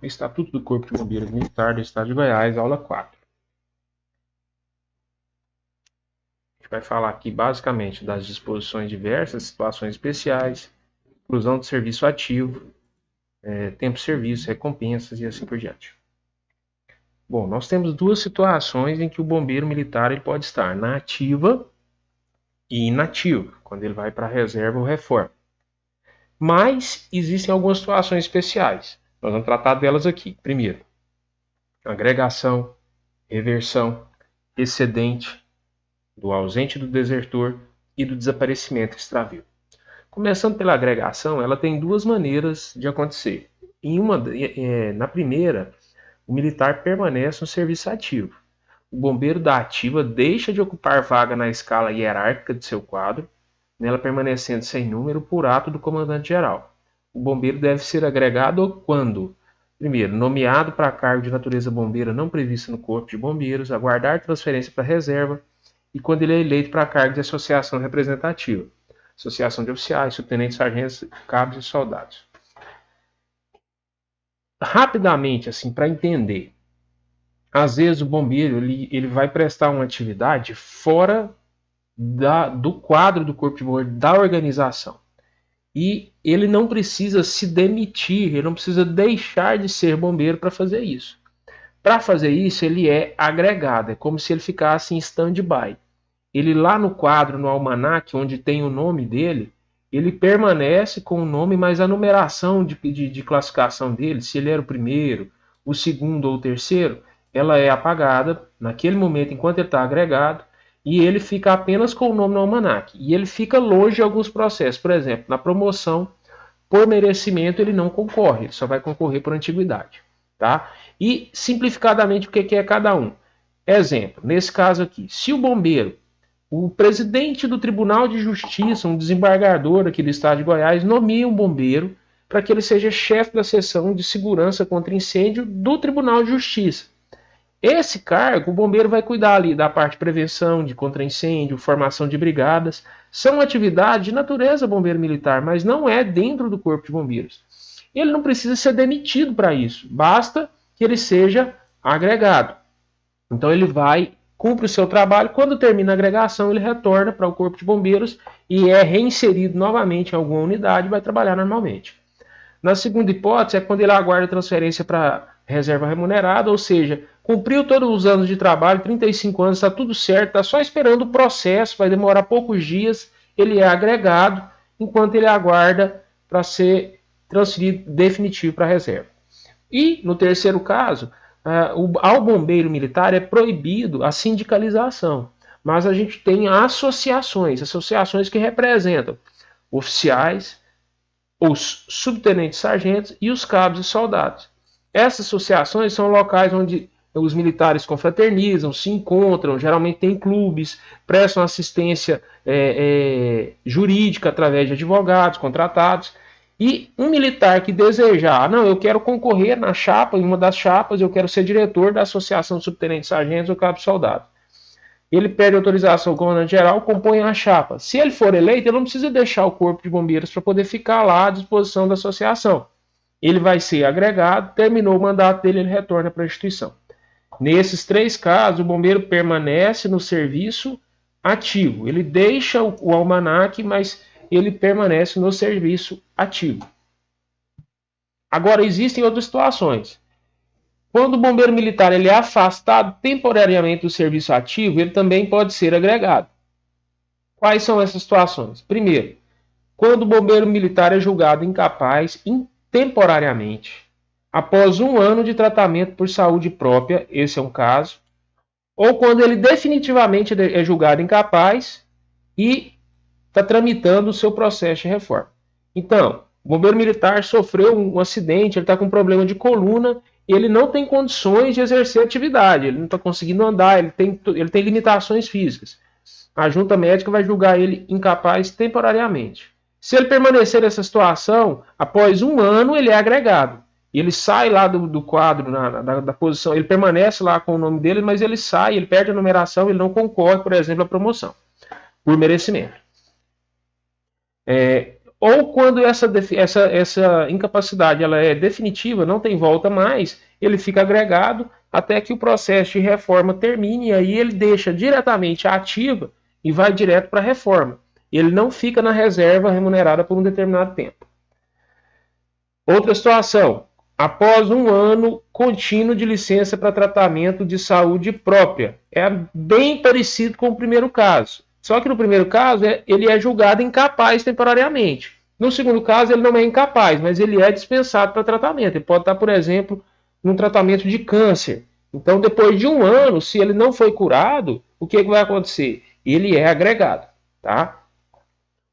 Estatuto do Corpo de Bombeiros Militar do Estado de Goiás, aula 4. A gente vai falar aqui basicamente das disposições diversas, situações especiais, inclusão do serviço ativo, tempo de serviço, recompensas e assim por diante. Bom, nós temos duas situações em que o bombeiro militar ele pode estar na ativa e inativa, quando ele vai para a reserva ou reforma. Mas existem algumas situações especiais. Nós vamos tratar delas aqui. Primeiro, agregação, reversão, excedente, do ausente do desertor e do desaparecimento extravio. Começando pela agregação, ela tem duas maneiras de acontecer. Na primeira, o militar permanece no serviço ativo. O bombeiro da ativa deixa de ocupar vaga na escala hierárquica de seu quadro, nela permanecendo sem número por ato do comandante-geral. O bombeiro deve ser agregado quando, primeiro, nomeado para cargo de natureza bombeira não previsto no Corpo de Bombeiros, aguardar transferência para reserva, e quando ele é eleito para cargo de associação representativa, associação de oficiais, subtenentes, sargentos, cabos e soldados. Rapidamente, assim, para entender, às vezes o bombeiro ele vai prestar uma atividade fora do quadro do Corpo de Bombeiros, da organização. E ele não precisa se demitir, ele não precisa deixar de ser bombeiro para fazer isso. Para fazer isso, ele é agregado, é como se ele ficasse em stand-by. Ele lá no quadro, no almanaque, onde tem o nome dele, ele permanece com o nome, mas a numeração de classificação dele, se ele era o primeiro, o segundo ou o terceiro, ela é apagada naquele momento enquanto ele está agregado, e ele fica apenas com o nome no almanaque. E ele fica longe de alguns processos. Por exemplo, na promoção, por merecimento, ele não concorre, ele só vai concorrer por antiguidade. Tá? E, simplificadamente, o que é cada um? Exemplo, nesse caso aqui, se o presidente do Tribunal de Justiça, um desembargador aqui do estado de Goiás, nomeia um bombeiro para que ele seja chefe da seção de segurança contra incêndio do Tribunal de Justiça. Esse cargo, o bombeiro vai cuidar ali da parte de prevenção, de contra-incêndio, formação de brigadas. São atividades de natureza bombeiro militar, mas não é dentro do Corpo de Bombeiros. Ele não precisa ser demitido para isso, basta que ele seja agregado. Então ele vai, cumpre o seu trabalho, quando termina a agregação ele retorna para o Corpo de Bombeiros e é reinserido novamente em alguma unidade e vai trabalhar normalmente. Na segunda hipótese é quando ele aguarda transferência para reserva remunerada, ou seja, cumpriu todos os anos de trabalho, 35 anos, está tudo certo, está só esperando o processo, vai demorar poucos dias, ele é agregado, enquanto ele aguarda para ser transferido definitivo para a reserva. E, no terceiro caso, ao bombeiro militar é proibido a sindicalização, mas a gente tem associações que representam oficiais, os subtenentes sargentos e os cabos e soldados. Essas associações são locais onde os militares confraternizam, se encontram, geralmente tem clubes, prestam assistência jurídica através de advogados contratados. E um militar que desejar, não, eu quero concorrer na chapa, em uma das chapas, eu quero ser diretor da Associação de Subtenentes Sargentos ou Cabo Soldado. Ele pede autorização ao comandante-geral, compõe a chapa. Se ele for eleito, ele não precisa deixar o Corpo de Bombeiros para poder ficar lá à disposição da associação. Ele vai ser agregado, terminou o mandato dele, ele retorna para a instituição. Nesses três casos, o bombeiro permanece no serviço ativo. Ele deixa o almanaque, mas ele permanece no serviço ativo. Agora, existem outras situações. Quando o bombeiro militar ele é afastado temporariamente do serviço ativo, ele também pode ser agregado. Quais são essas situações? Primeiro, quando o bombeiro militar é julgado incapaz temporariamente, após 1 ano de tratamento por saúde própria, esse é um caso, ou quando ele definitivamente é julgado incapaz e está tramitando o seu processo de reforma. Então, o bombeiro militar sofreu um acidente, ele está com um problema de coluna, e ele não tem condições de exercer atividade, ele não está conseguindo andar, ele tem limitações físicas. A junta médica vai julgar ele incapaz temporariamente. Se ele permanecer nessa situação, após 1 ano ele é agregado. Ele sai lá do quadro, da posição, ele permanece lá com o nome dele, mas ele sai, ele perde a numeração, ele não concorre, por exemplo, à promoção, por merecimento. ou quando essa incapacidade ela é definitiva, não tem volta mais, ele fica agregado até que o processo de reforma termine, e aí ele deixa diretamente a ativa e vai direto para a reforma. Ele não fica na reserva remunerada por um determinado tempo. Outra situação, após um ano contínuo de licença para tratamento de saúde própria. É bem parecido com o primeiro caso. Só que no primeiro caso, ele é julgado incapaz temporariamente. No segundo caso, ele não é incapaz, mas ele é dispensado para tratamento. Ele pode estar, por exemplo, num tratamento de câncer. Então, depois de um ano, se ele não foi curado, o que vai acontecer? Ele é agregado, tá?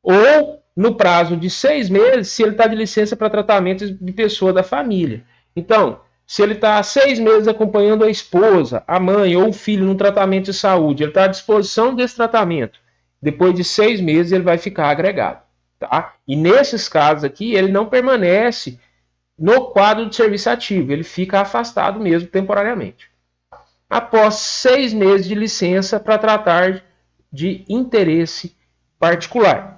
Ou no prazo de 6 meses, se ele está de licença para tratamento de pessoa da família. Então, se ele está 6 meses acompanhando a esposa, a mãe ou o filho no tratamento de saúde, ele está à disposição desse tratamento. Depois de 6 meses, ele vai ficar agregado. Tá? E nesses casos aqui, ele não permanece no quadro de serviço ativo, ele fica afastado mesmo temporariamente. Após 6 meses de licença para tratar de interesse particular.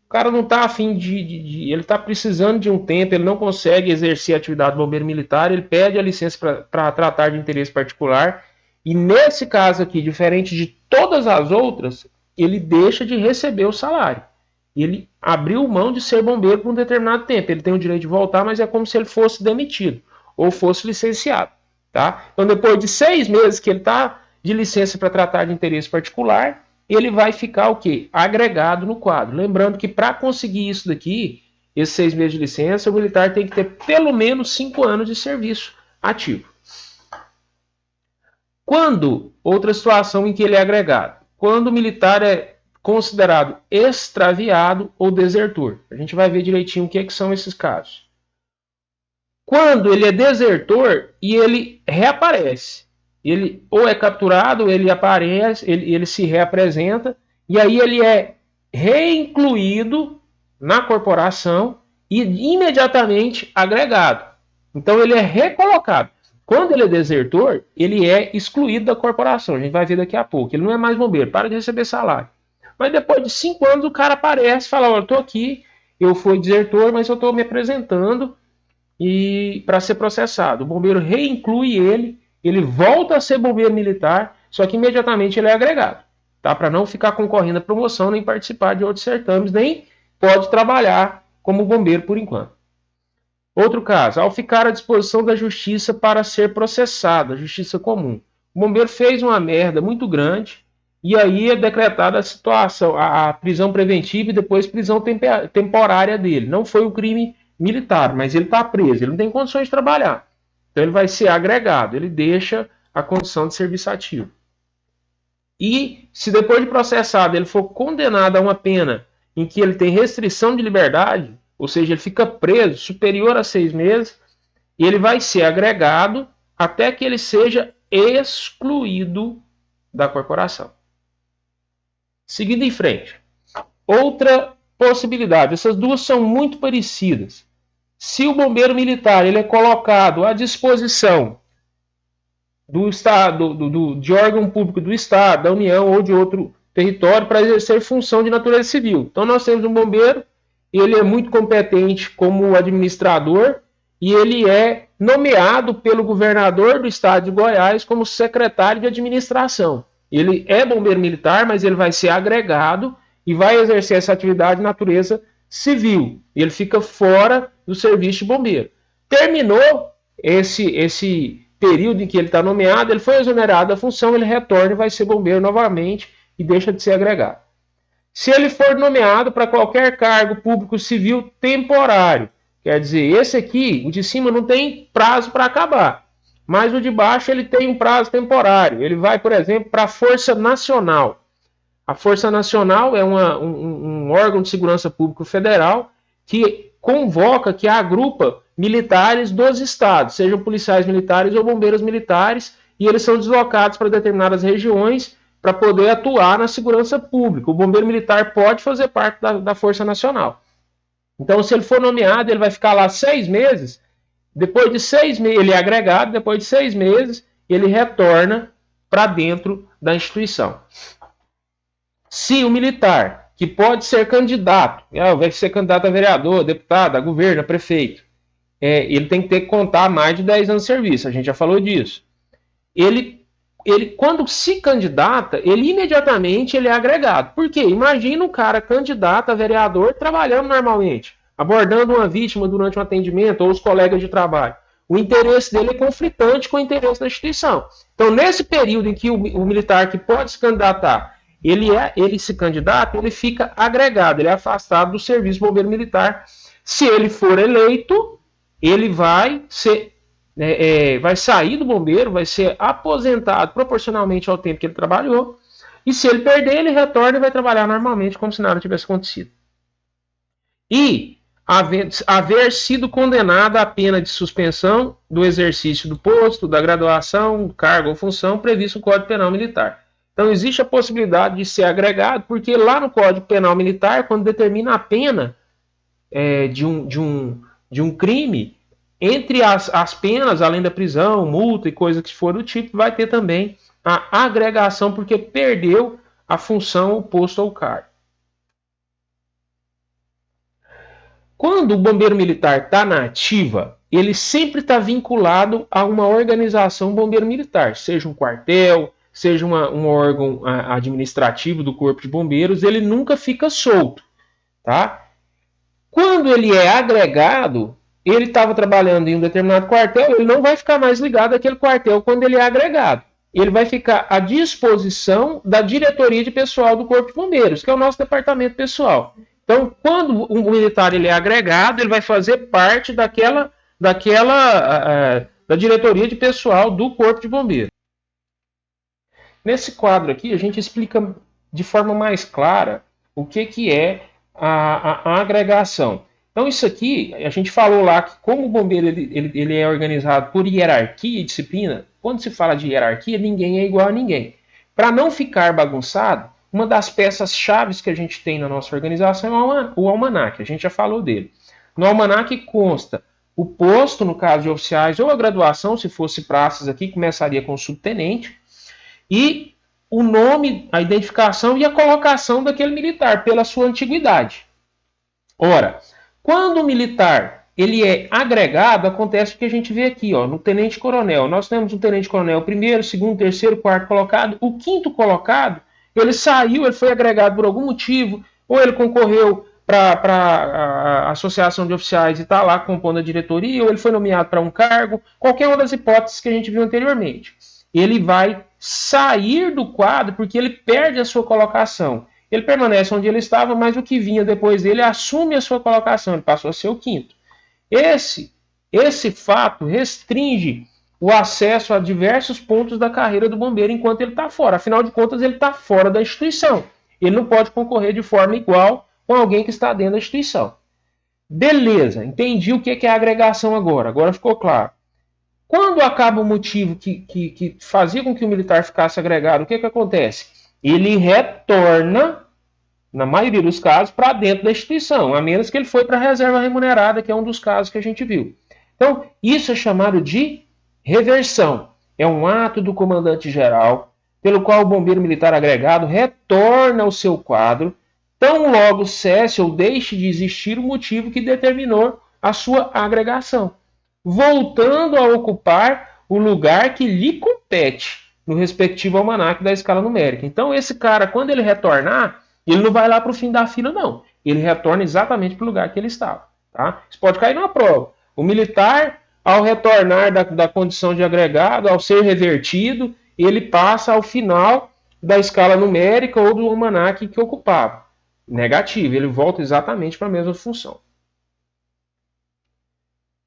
O cara não está afim ele está precisando de um tempo, ele não consegue exercer a atividade do bombeiro militar, ele pede a licença para tratar de interesse particular, e nesse caso aqui, diferente de todas as outras, ele deixa de receber o salário. Ele abriu mão de ser bombeiro por um determinado tempo. Ele tem o direito de voltar, mas é como se ele fosse demitido ou fosse licenciado. Tá? Então, depois de 6 meses que ele está de licença para tratar de interesse particular, ele vai ficar o quê? Agregado no quadro. Lembrando que para conseguir isso daqui, esses 6 meses de licença, o militar tem que ter pelo menos 5 anos de serviço ativo. Quando, outra situação em que ele é agregado, quando o militar é considerado extraviado ou desertor. A gente vai ver direitinho o que são esses casos. Quando ele é desertor e ele reaparece, ele ou é capturado, ele aparece, ele se reapresenta, e aí ele é reincluído na corporação e imediatamente agregado. Então ele é recolocado. Quando ele é desertor, ele é excluído da corporação. A gente vai ver daqui a pouco. Ele não é mais bombeiro, para de receber salário. Mas depois de 5 anos o cara aparece e fala, olha, eu estou aqui, eu fui desertor, mas eu estou me apresentando e para ser processado. O bombeiro reinclui ele volta a ser bombeiro militar, só que imediatamente ele é agregado, tá? Para não ficar concorrendo à promoção, nem participar de outros certames, nem pode trabalhar como bombeiro por enquanto. Outro caso, ao ficar à disposição da justiça para ser processado, a justiça comum. O bombeiro fez uma merda muito grande, e aí é decretada a situação, a prisão preventiva e depois prisão temporária dele. Não foi um crime militar, mas ele está preso, ele não tem condições de trabalhar. Então ele vai ser agregado, ele deixa a condição de serviço ativo. E se depois de processado ele for condenado a uma pena em que ele tem restrição de liberdade, ou seja, ele fica preso superior a 6 meses, ele vai ser agregado até que ele seja excluído da corporação. Seguindo em frente. Outra possibilidade, essas duas são muito parecidas. Se o bombeiro militar ele é colocado à disposição do Estado, de órgão público do Estado, da União ou de outro território para exercer função de natureza civil. Então nós temos um bombeiro, ele é muito competente como administrador e ele é nomeado pelo governador do estado de Goiás como secretário de administração. Ele é bombeiro militar, mas ele vai ser agregado e vai exercer essa atividade de natureza civil. Ele fica fora do serviço de bombeiro. Terminou esse período em que ele está nomeado, ele foi exonerado da função, ele retorna e vai ser bombeiro novamente e deixa de ser agregado. Se ele for nomeado para qualquer cargo público civil temporário, quer dizer, esse aqui, o de cima, não tem prazo para acabar. Mas o de baixo ele tem um prazo temporário. Ele vai, por exemplo, para a Força Nacional. A Força Nacional é um órgão de segurança pública federal que convoca, que agrupa militares dos estados, sejam policiais militares ou bombeiros militares, e eles são deslocados para determinadas regiões para poder atuar na segurança pública. O bombeiro militar pode fazer parte da Força Nacional. Então, se ele for nomeado, ele vai ficar lá 6 meses. Depois de 6 meses, ele é agregado, depois de 6 meses, ele retorna para dentro da instituição. Se o militar que pode ser candidato, vai ser candidato a vereador, deputado, a governo, a prefeito, ele tem que ter que contar mais de 10 anos de serviço, a gente já falou disso. Ele quando se candidata, ele imediatamente ele é agregado. Por quê? Imagina um cara candidato a vereador trabalhando normalmente, abordando uma vítima durante um atendimento ou os colegas de trabalho. O interesse dele é conflitante com o interesse da instituição. Então, nesse período em que o militar que pode se candidatar, ele se candidata, ele fica agregado, ele é afastado do serviço bombeiro militar. Se ele for eleito, ele vai sair do bombeiro, vai ser aposentado proporcionalmente ao tempo que ele trabalhou. E se ele perder, ele retorna e vai trabalhar normalmente, como se nada tivesse acontecido. E haver sido condenado à pena de suspensão do exercício do posto, da graduação, cargo ou função previsto no Código Penal Militar. Então, existe a possibilidade de ser agregado, porque lá no Código Penal Militar, quando determina a pena de um crime, entre as penas, além da prisão, multa e coisa que for do tipo, vai ter também a agregação, porque perdeu a função, o posto ou o cargo. Quando o bombeiro militar está na ativa, ele sempre está vinculado a uma organização bombeiro militar, seja um quartel, seja um órgão administrativo do Corpo de Bombeiros, ele nunca fica solto, tá? Quando ele é agregado, ele estava trabalhando em um determinado quartel, ele não vai ficar mais ligado àquele quartel quando ele é agregado. Ele vai ficar à disposição da diretoria de pessoal do Corpo de Bombeiros, que é o nosso departamento pessoal. Então, quando um militar ele é agregado, ele vai fazer parte da diretoria de pessoal do Corpo de Bombeiros. Nesse quadro aqui, a gente explica de forma mais clara o que é a agregação. Então, isso aqui, a gente falou lá que como o bombeiro ele é organizado por hierarquia e disciplina, quando se fala de hierarquia, ninguém é igual a ninguém. Para não ficar bagunçado, uma das peças-chave que a gente tem na nossa organização é o almanaque. A gente já falou dele. No almanaque consta o posto, no caso de oficiais, ou a graduação, se fosse praças aqui, começaria com subtenente, e o nome, a identificação e a colocação daquele militar pela sua antiguidade. Ora, quando o militar ele é agregado, acontece o que a gente vê aqui, no tenente-coronel. Nós temos o tenente-coronel primeiro, segundo, terceiro, quarto colocado. O quinto colocado, ele saiu, ele foi agregado por algum motivo, ou ele concorreu para a associação de oficiais e está lá compondo a diretoria, ou ele foi nomeado para um cargo, qualquer uma das hipóteses que a gente viu anteriormente. Ele vai sair do quadro porque ele perde a sua colocação. Ele permanece onde ele estava, mas o que vinha depois dele assume a sua colocação, ele passou a ser o quinto. Esse fato restringe o acesso a diversos pontos da carreira do bombeiro enquanto ele está fora. Afinal de contas, ele está fora da instituição. Ele não pode concorrer de forma igual com alguém que está dentro da instituição. Beleza, entendi o que é a agregação agora. Agora ficou claro. Quando acaba o motivo que fazia com que o militar ficasse agregado, o que acontece? Ele retorna, na maioria dos casos, para dentro da instituição, a menos que ele foi para a reserva remunerada, que é um dos casos que a gente viu. Então, isso é chamado de reversão. É um ato do comandante-geral, pelo qual o bombeiro militar agregado retorna ao seu quadro, tão logo cesse ou deixe de existir o motivo que determinou a sua agregação, voltando a ocupar o lugar que lhe compete no respectivo almanaque da escala numérica. Então, esse cara, quando ele retornar, ele não vai lá para o fim da fila, não. Ele retorna exatamente para o lugar que ele estava. Tá? Isso pode cair numa prova. O militar, ao retornar da condição de agregado, ao ser revertido, ele passa ao final da escala numérica ou do almanaque que ocupava. Negativo, ele volta exatamente para a mesma função.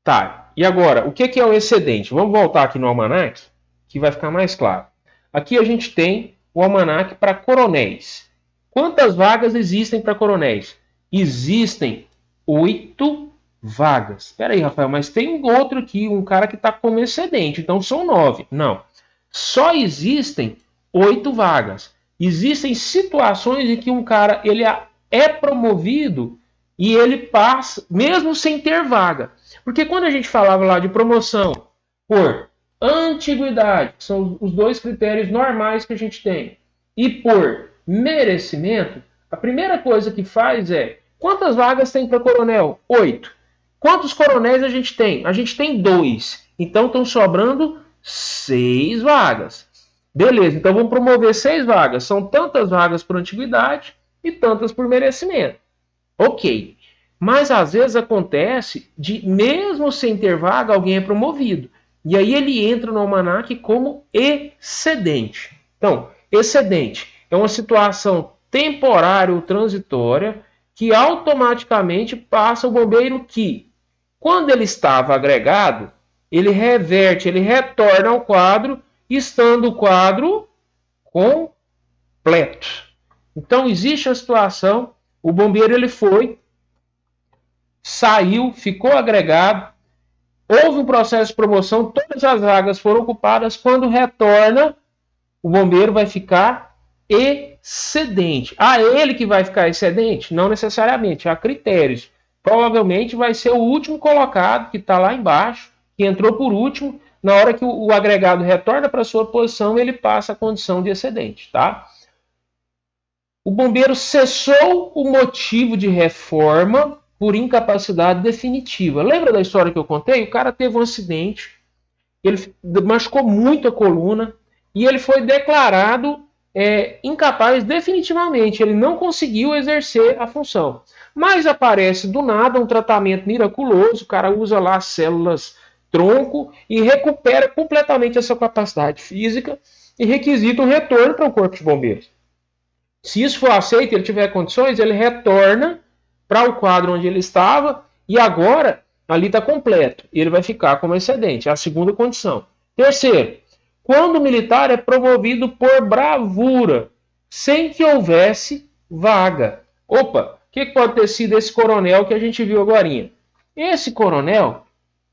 Tá, e agora, o que é o excedente? Vamos voltar aqui no almanaque, que vai ficar mais claro. Aqui a gente tem o almanaque para coronéis. Quantas vagas existem para coronéis? Existem 8 vagas. Espera aí, Rafael, mas tem um outro aqui, um cara que está como excedente, então são 9. Não, só existem 8 vagas. Existem situações em que um cara ele é promovido e ele passa, mesmo sem ter vaga. Porque quando a gente falava lá de promoção por antiguidade, que são os dois critérios normais que a gente tem, e por merecimento, A primeira coisa que faz é, quantas vagas tem para coronel? 8. Quantos coronéis a gente tem? A gente tem 2. Então estão sobrando 6 vagas. Beleza, então vamos promover 6 vagas. São tantas vagas por antiguidade e tantas por merecimento. Ok. Mas às vezes acontece de, mesmo sem ter vaga, alguém é promovido. E aí ele entra no almanaque como excedente. Então, excedente é uma situação temporária ou transitória que automaticamente passa o bombeiro que, quando ele estava agregado, ele reverte, ele retorna ao quadro, estando o quadro completo. Então existe a situação, o bombeiro ele foi, saiu, ficou agregado, houve um processo de promoção, todas as vagas foram ocupadas, quando retorna, o bombeiro vai ficar excedente. Ele que vai ficar excedente? Não necessariamente, há critérios. Provavelmente vai ser o último colocado, que está lá embaixo, que entrou por último. Na hora que o agregado retorna para a sua posição, ele passa a condição de excedente. Tá? O bombeiro cessou o motivo de reforma por incapacidade definitiva. Lembra da história que eu contei? O cara teve um acidente, ele machucou muito a coluna e ele foi declarado incapaz definitivamente. Ele não conseguiu exercer a função. Mas aparece do nada um tratamento miraculoso, o cara usa lá células tronco e recupera completamente essa capacidade física e requisita um retorno para o corpo de bombeiros. Se isso for aceito e ele tiver condições, ele retorna para o quadro onde ele estava e agora ali está completo. E ele vai ficar como excedente. É a segunda condição. Terceiro, quando o militar é promovido por bravura, sem que houvesse vaga. Opa, o que pode ter sido esse coronel que a gente viu agora? Esse coronel,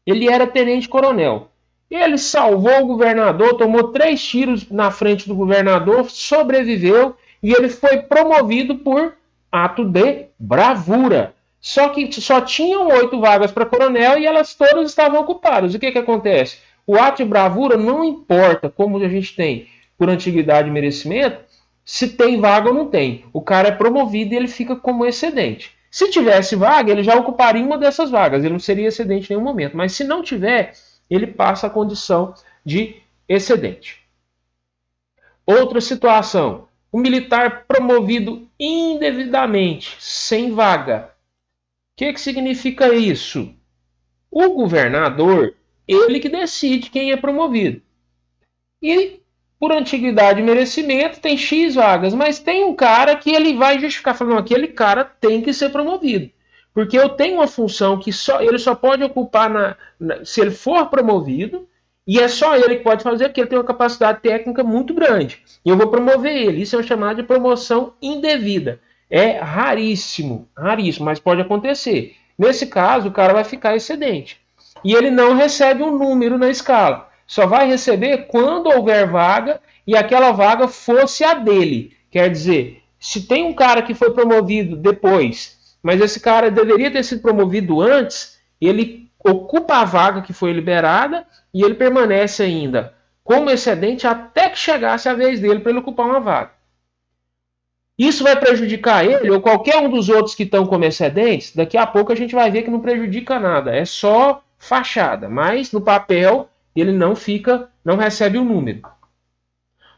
ele era tenente-coronel. Ele salvou o governador, tomou 3 tiros na frente do governador, sobreviveu e ele foi promovido por ato de bravura. Só que só tinham 8 vagas para coronel e elas todas estavam ocupadas. O que acontece? O ato de bravura não importa como a gente tem por antiguidade e merecimento, se tem vaga ou não tem. O cara é promovido e ele fica como excedente. Se tivesse vaga, ele já ocuparia uma dessas vagas. Ele não seria excedente em nenhum momento. Mas se não tiver, ele passa a condição de excedente. Outra situação. O militar promovido indevidamente, sem vaga. O que significa isso? O governador, ele que decide quem é promovido. E, por antiguidade e merecimento, tem X vagas, mas tem um cara que ele vai justificar, falando, aquele cara tem que ser promovido. Porque eu tenho uma função que ele só pode ocupar se ele for promovido, e é só ele que pode fazer, porque ele tem uma capacidade técnica muito grande. E eu vou promover ele. Isso é chamado de promoção indevida. É raríssimo, mas pode acontecer. Nesse caso, o cara vai ficar excedente. E ele não recebe um número na escala. Só vai receber quando houver vaga e aquela vaga fosse a dele. Quer dizer, se tem um cara que foi promovido depois, mas esse cara deveria ter sido promovido antes, ele ocupa a vaga que foi liberada e ele permanece ainda como excedente até que chegasse a vez dele para ele ocupar uma vaga. Isso vai prejudicar ele ou qualquer um dos outros que estão como excedentes? Daqui a pouco a gente vai ver que não prejudica nada, é só fachada, mas no papel ele não recebe o número.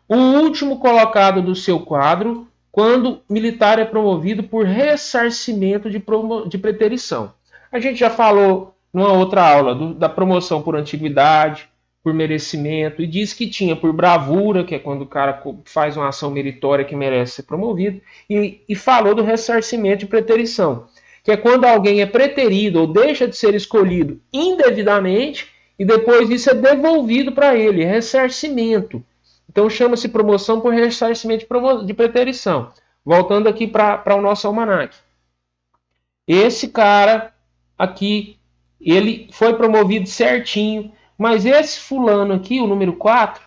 O último colocado do seu quadro, quando militar é promovido por ressarcimento de preterição. A gente já falou numa outra aula da promoção por antiguidade, por merecimento, e disse que tinha por bravura, que é quando o cara faz uma ação meritória que merece ser promovido, e falou do ressarcimento de preterição, que é quando alguém é preterido ou deixa de ser escolhido indevidamente e depois isso é devolvido para ele, ressarcimento. Então chama-se promoção por ressarcimento de preterição. Voltando aqui para o nosso almanaque. Esse cara aqui, ele foi promovido certinho, mas esse fulano aqui, o número 4,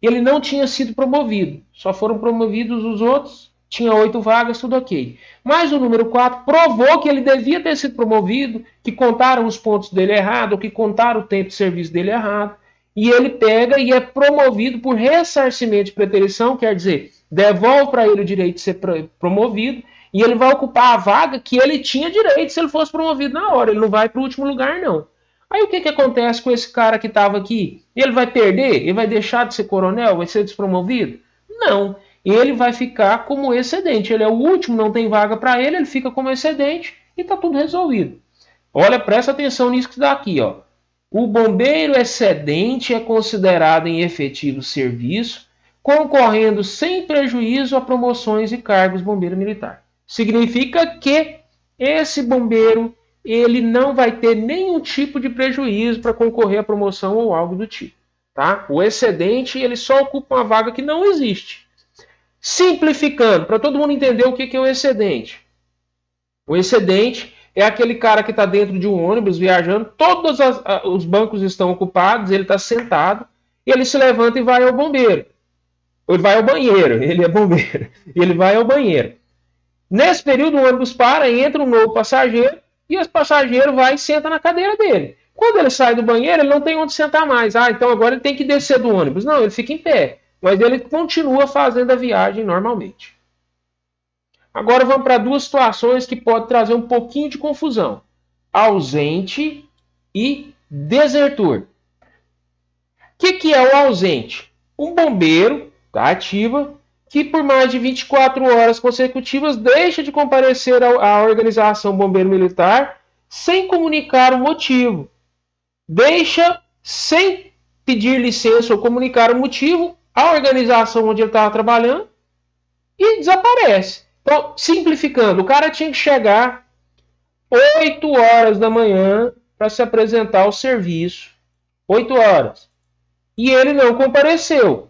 ele não tinha sido promovido. Só foram promovidos os outros, tinha 8 vagas, tudo ok. Mas o número 4 provou que ele devia ter sido promovido, que contaram os pontos dele errado, que contaram o tempo de serviço dele errado. E ele pega e é promovido por ressarcimento de preterição, quer dizer, devolve para ele o direito de ser promovido, e ele vai ocupar a vaga que ele tinha direito se ele fosse promovido na hora. Ele não vai para o último lugar, não. Aí o que acontece com esse cara que estava aqui? Ele vai perder? Ele vai deixar de ser coronel? Vai ser despromovido? Não. Ele vai ficar como excedente. Ele é o último, não tem vaga para ele, ele fica como excedente e está tudo resolvido. Olha, presta atenção nisso que dá aqui, ó. O bombeiro excedente é considerado em efetivo serviço, concorrendo sem prejuízo a promoções e cargos bombeiro militar. Significa que esse bombeiro ele não vai ter nenhum tipo de prejuízo para concorrer à promoção ou algo do tipo. Tá? O excedente ele só ocupa uma vaga que não existe. Simplificando, para todo mundo entender o que é o excedente. O excedente é aquele cara que está dentro de um ônibus viajando, todos os bancos estão ocupados, ele está sentado, e ele se levanta e vai ao bombeiro. Ele vai ao banheiro, ele é bombeiro. Ele vai ao banheiro. Nesse período o ônibus para, entra um novo passageiro, e esse passageiro vai e senta na cadeira dele. Quando ele sai do banheiro, ele não tem onde sentar mais. Ah, então agora ele tem que descer do ônibus. Não, ele fica em pé. Mas ele continua fazendo a viagem normalmente. Agora vamos para duas situações que podem trazer um pouquinho de confusão. Ausente e desertor. O que é o ausente? Um bombeiro da ativa que por mais de 24 horas consecutivas deixa de comparecer à organização bombeiro militar sem comunicar o motivo. Deixa sem pedir licença ou comunicar o motivo à organização onde ele estava trabalhando e desaparece. Então, simplificando, o cara tinha que chegar 8 horas da manhã para se apresentar ao serviço. 8 horas. E ele não compareceu.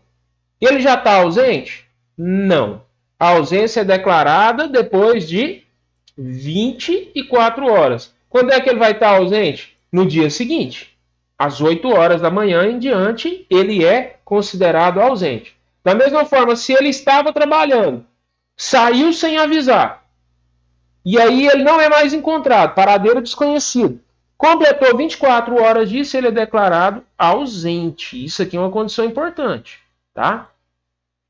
Ele já está ausente? Não. A ausência é declarada depois de 24 horas. Quando é que ele vai estar ausente? No dia seguinte. Às 8 horas da manhã em diante, ele é considerado ausente. Da mesma forma, se ele estava trabalhando, saiu sem avisar, e aí ele não é mais encontrado, paradeiro desconhecido, completou 24 horas disso, ele é declarado ausente. Isso aqui é uma condição importante, tá?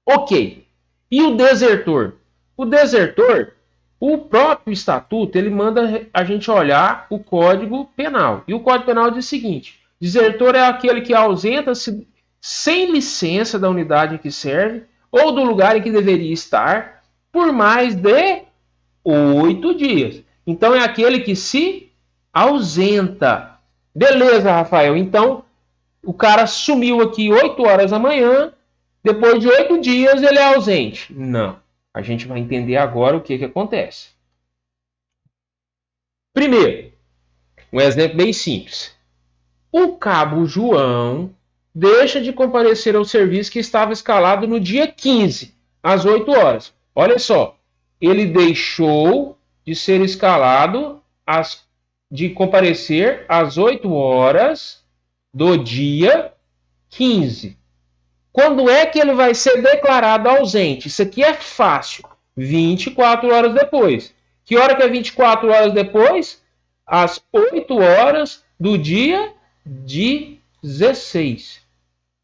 Ok. E o desertor? O desertor, o próprio estatuto, ele manda a gente olhar o Código Penal. E o Código Penal diz o seguinte: desertor é aquele que ausenta-se sem licença da unidade em que serve ou do lugar em que deveria estar por mais de 8 dias. Então é aquele que se ausenta. Beleza, Rafael. Então o cara sumiu aqui 8 horas da manhã, depois de 8 dias ele é ausente. Não. A gente vai entender agora o que acontece. Primeiro, um exemplo bem simples. O cabo João deixa de comparecer ao serviço que estava escalado no dia 15, às 8 horas. Olha só, ele deixou de ser escalado, de comparecer às 8 horas do dia 15. Quando é que ele vai ser declarado ausente? Isso aqui é fácil. 24 horas depois. Que hora que é 24 horas depois? Às 8 horas do dia 16.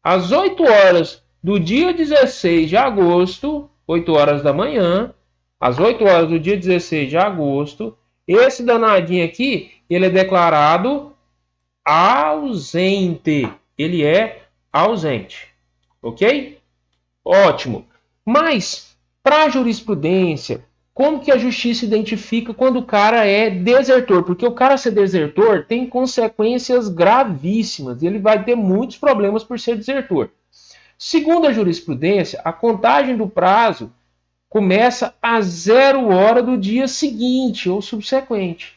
Às 8 horas do dia 16 de agosto, 8 horas da manhã, às 8 horas do dia 16 de agosto, esse danadinho aqui, ele é declarado ausente. Ele é ausente. Ok? Ótimo. Mas, para a jurisprudência, como que a justiça identifica quando o cara é desertor? Porque o cara ser desertor tem consequências gravíssimas. Ele vai ter muitos problemas por ser desertor. Segundo a jurisprudência, a contagem do prazo começa a 0 hora do dia seguinte ou subsequente.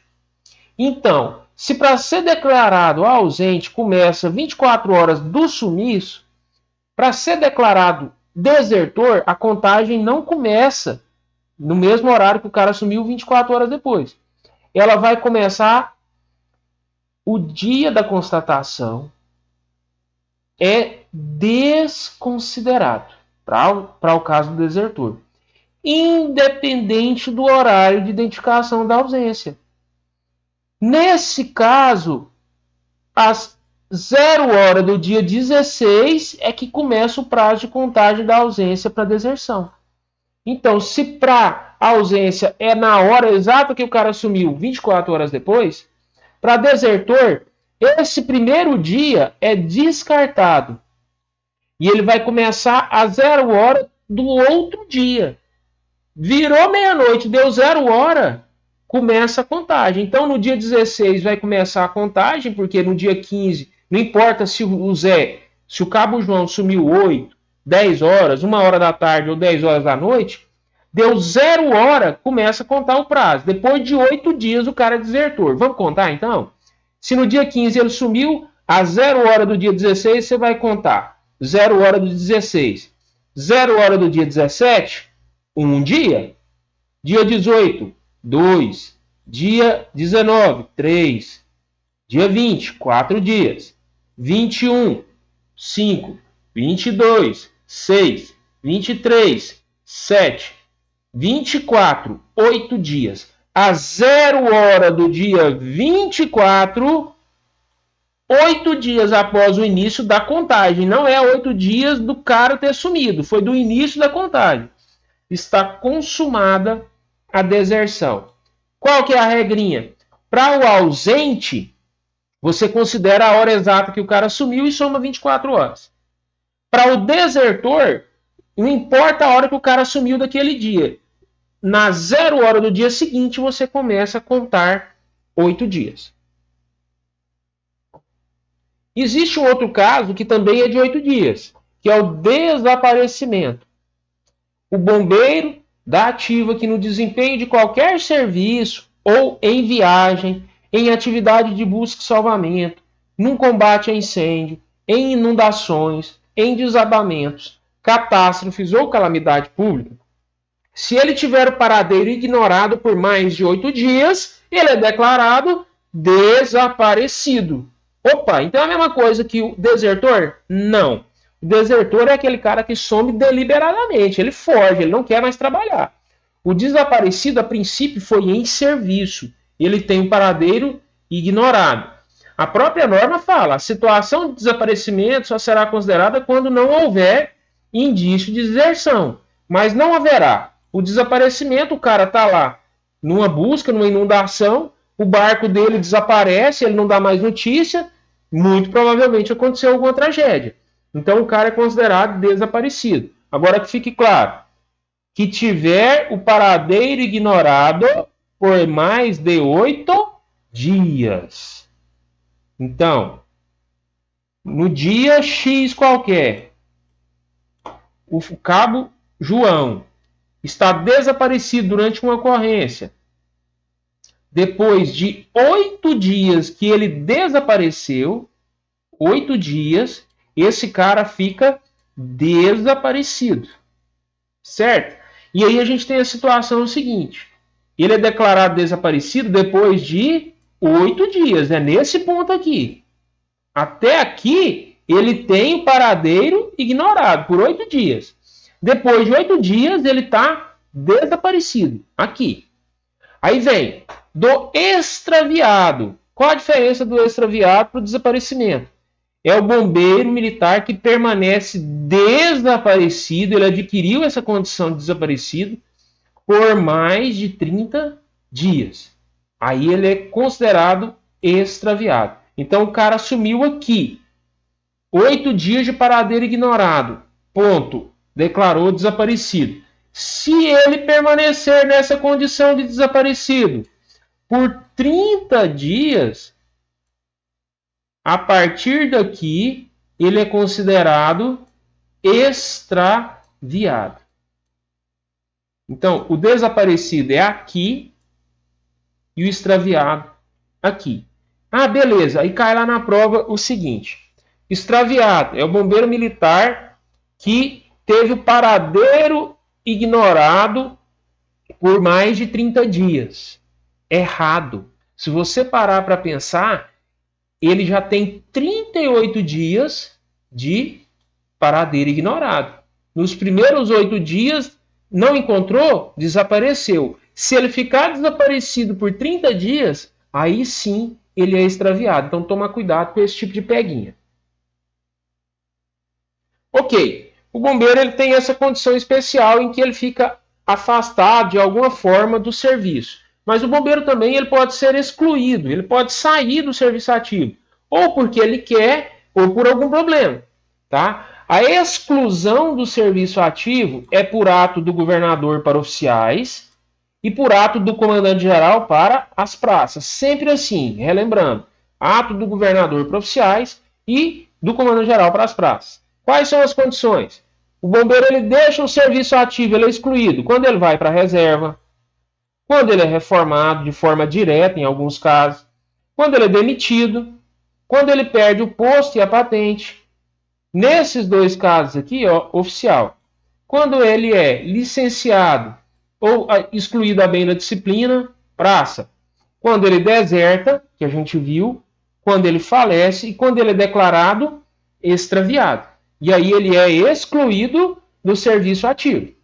Então, se para ser declarado ausente começa 24 horas do sumiço, para ser declarado desertor, a contagem não começa no mesmo horário que o cara sumiu 24 horas depois. Ela vai começar o dia da constatação, é desconsiderado para o caso do desertor, independente do horário de identificação da ausência. Nesse caso, às 0 hora do dia 16 é que começa o prazo de contagem da ausência para deserção. Então, se para a ausência é na hora exata que o cara sumiu, 24 horas depois, para desertor, esse primeiro dia é descartado. E ele vai começar a 0 hora do outro dia. Virou meia-noite, deu 0 hora, começa a contagem. Então, no dia 16 vai começar a contagem, porque no dia 15, não importa se o Cabo João sumiu 8, 10 horas, 1 hora da tarde ou 10 horas da noite, deu 0 hora, começa a contar o prazo. Depois de 8 dias, o cara é desertor. Vamos contar, então? Se no dia 15 ele sumiu, a 0 hora do dia 16, você vai contar 0 hora do 16. 0 hora do dia 17, 1 dia. Dia 18, 2. Dia 19, 3. Dia 20, 4 dias. 21, 5. 22, 6. 23, 7. 24, 8 dias. A 0 hora do dia 24, 8 dias após o início da contagem. Não é 8 dias do cara ter sumido, foi do início da contagem. Está consumada a deserção. Qual que é a regrinha? Para o ausente, você considera a hora exata que o cara sumiu e soma 24 horas. Para o desertor, não importa a hora que o cara sumiu daquele dia. Na 0 hora do dia seguinte, você começa a contar 8 dias. Existe um outro caso que também é de 8 dias, que é o desaparecimento. O bombeiro da ativa que no desempenho de qualquer serviço ou em viagem, em atividade de busca e salvamento, num combate a incêndio, em inundações, em desabamentos, catástrofes ou calamidade pública, se ele tiver o paradeiro ignorado por mais de 8 dias, ele é declarado desaparecido. Opa, então é a mesma coisa que o desertor? Não. O desertor é aquele cara que some deliberadamente, ele foge, ele não quer mais trabalhar. O desaparecido, a princípio, foi em serviço. Ele tem um paradeiro ignorado. A própria norma fala, a situação de desaparecimento só será considerada quando não houver indício de deserção. Mas não haverá. O desaparecimento, o cara está lá numa busca, numa inundação, o barco dele desaparece, ele não dá mais notícia, muito provavelmente aconteceu alguma tragédia. Então o cara é considerado desaparecido. Agora que fique claro, que tiver o paradeiro ignorado por mais de 8 dias. Então, no dia X qualquer, o Cabo João está desaparecido durante uma ocorrência. Depois de 8 dias que ele desapareceu, 8 dias, esse cara fica desaparecido. Certo? E aí a gente tem a situação seguinte. Ele é declarado desaparecido depois de 8 dias. É nesse ponto aqui. Até aqui, ele tem o paradeiro ignorado por 8 dias. Depois de 8 dias, ele está desaparecido. Aqui. Aí vem do extraviado. Qual a diferença do extraviado para o desaparecimento? É o bombeiro militar que permanece desaparecido, ele adquiriu essa condição de desaparecido por mais de 30 dias. Aí ele é considerado extraviado. Então o cara sumiu aqui. 8 dias de paradeiro ignorado. Ponto. Declarou desaparecido. Se ele permanecer nessa condição de desaparecido por 30 dias, a partir daqui, ele é considerado extraviado. Então, o desaparecido é aqui e o extraviado aqui. Ah, beleza. Aí cai lá na prova o seguinte. Extraviado é o bombeiro militar que teve o paradeiro ignorado por mais de 30 dias. Errado. Se você parar para pensar, ele já tem 38 dias de paradeiro ignorado. Nos primeiros 8 dias, não encontrou, desapareceu. Se ele ficar desaparecido por 30 dias, aí sim ele é extraviado. Então toma cuidado com esse tipo de peguinha. Ok. O bombeiro ele tem essa condição especial em que ele fica afastado de alguma forma do serviço. Mas o bombeiro também ele pode ser excluído, ele pode sair do serviço ativo, ou porque ele quer, ou por algum problema. Tá? A exclusão do serviço ativo é por ato do governador para oficiais e por ato do comandante-geral para as praças. Sempre assim, relembrando, ato do governador para oficiais e do comandante-geral para as praças. Quais são as condições? O bombeiro ele deixa o serviço ativo, ele é excluído quando ele vai para a reserva, quando ele é reformado de forma direta, em alguns casos, quando ele é demitido, quando ele perde o posto e a patente. Nesses dois casos aqui, ó, oficial. Quando ele é licenciado ou excluído a bem da disciplina, praça. Quando ele deserta, que a gente viu, quando ele falece e quando ele é declarado extraviado. E aí ele é excluído do serviço ativo. O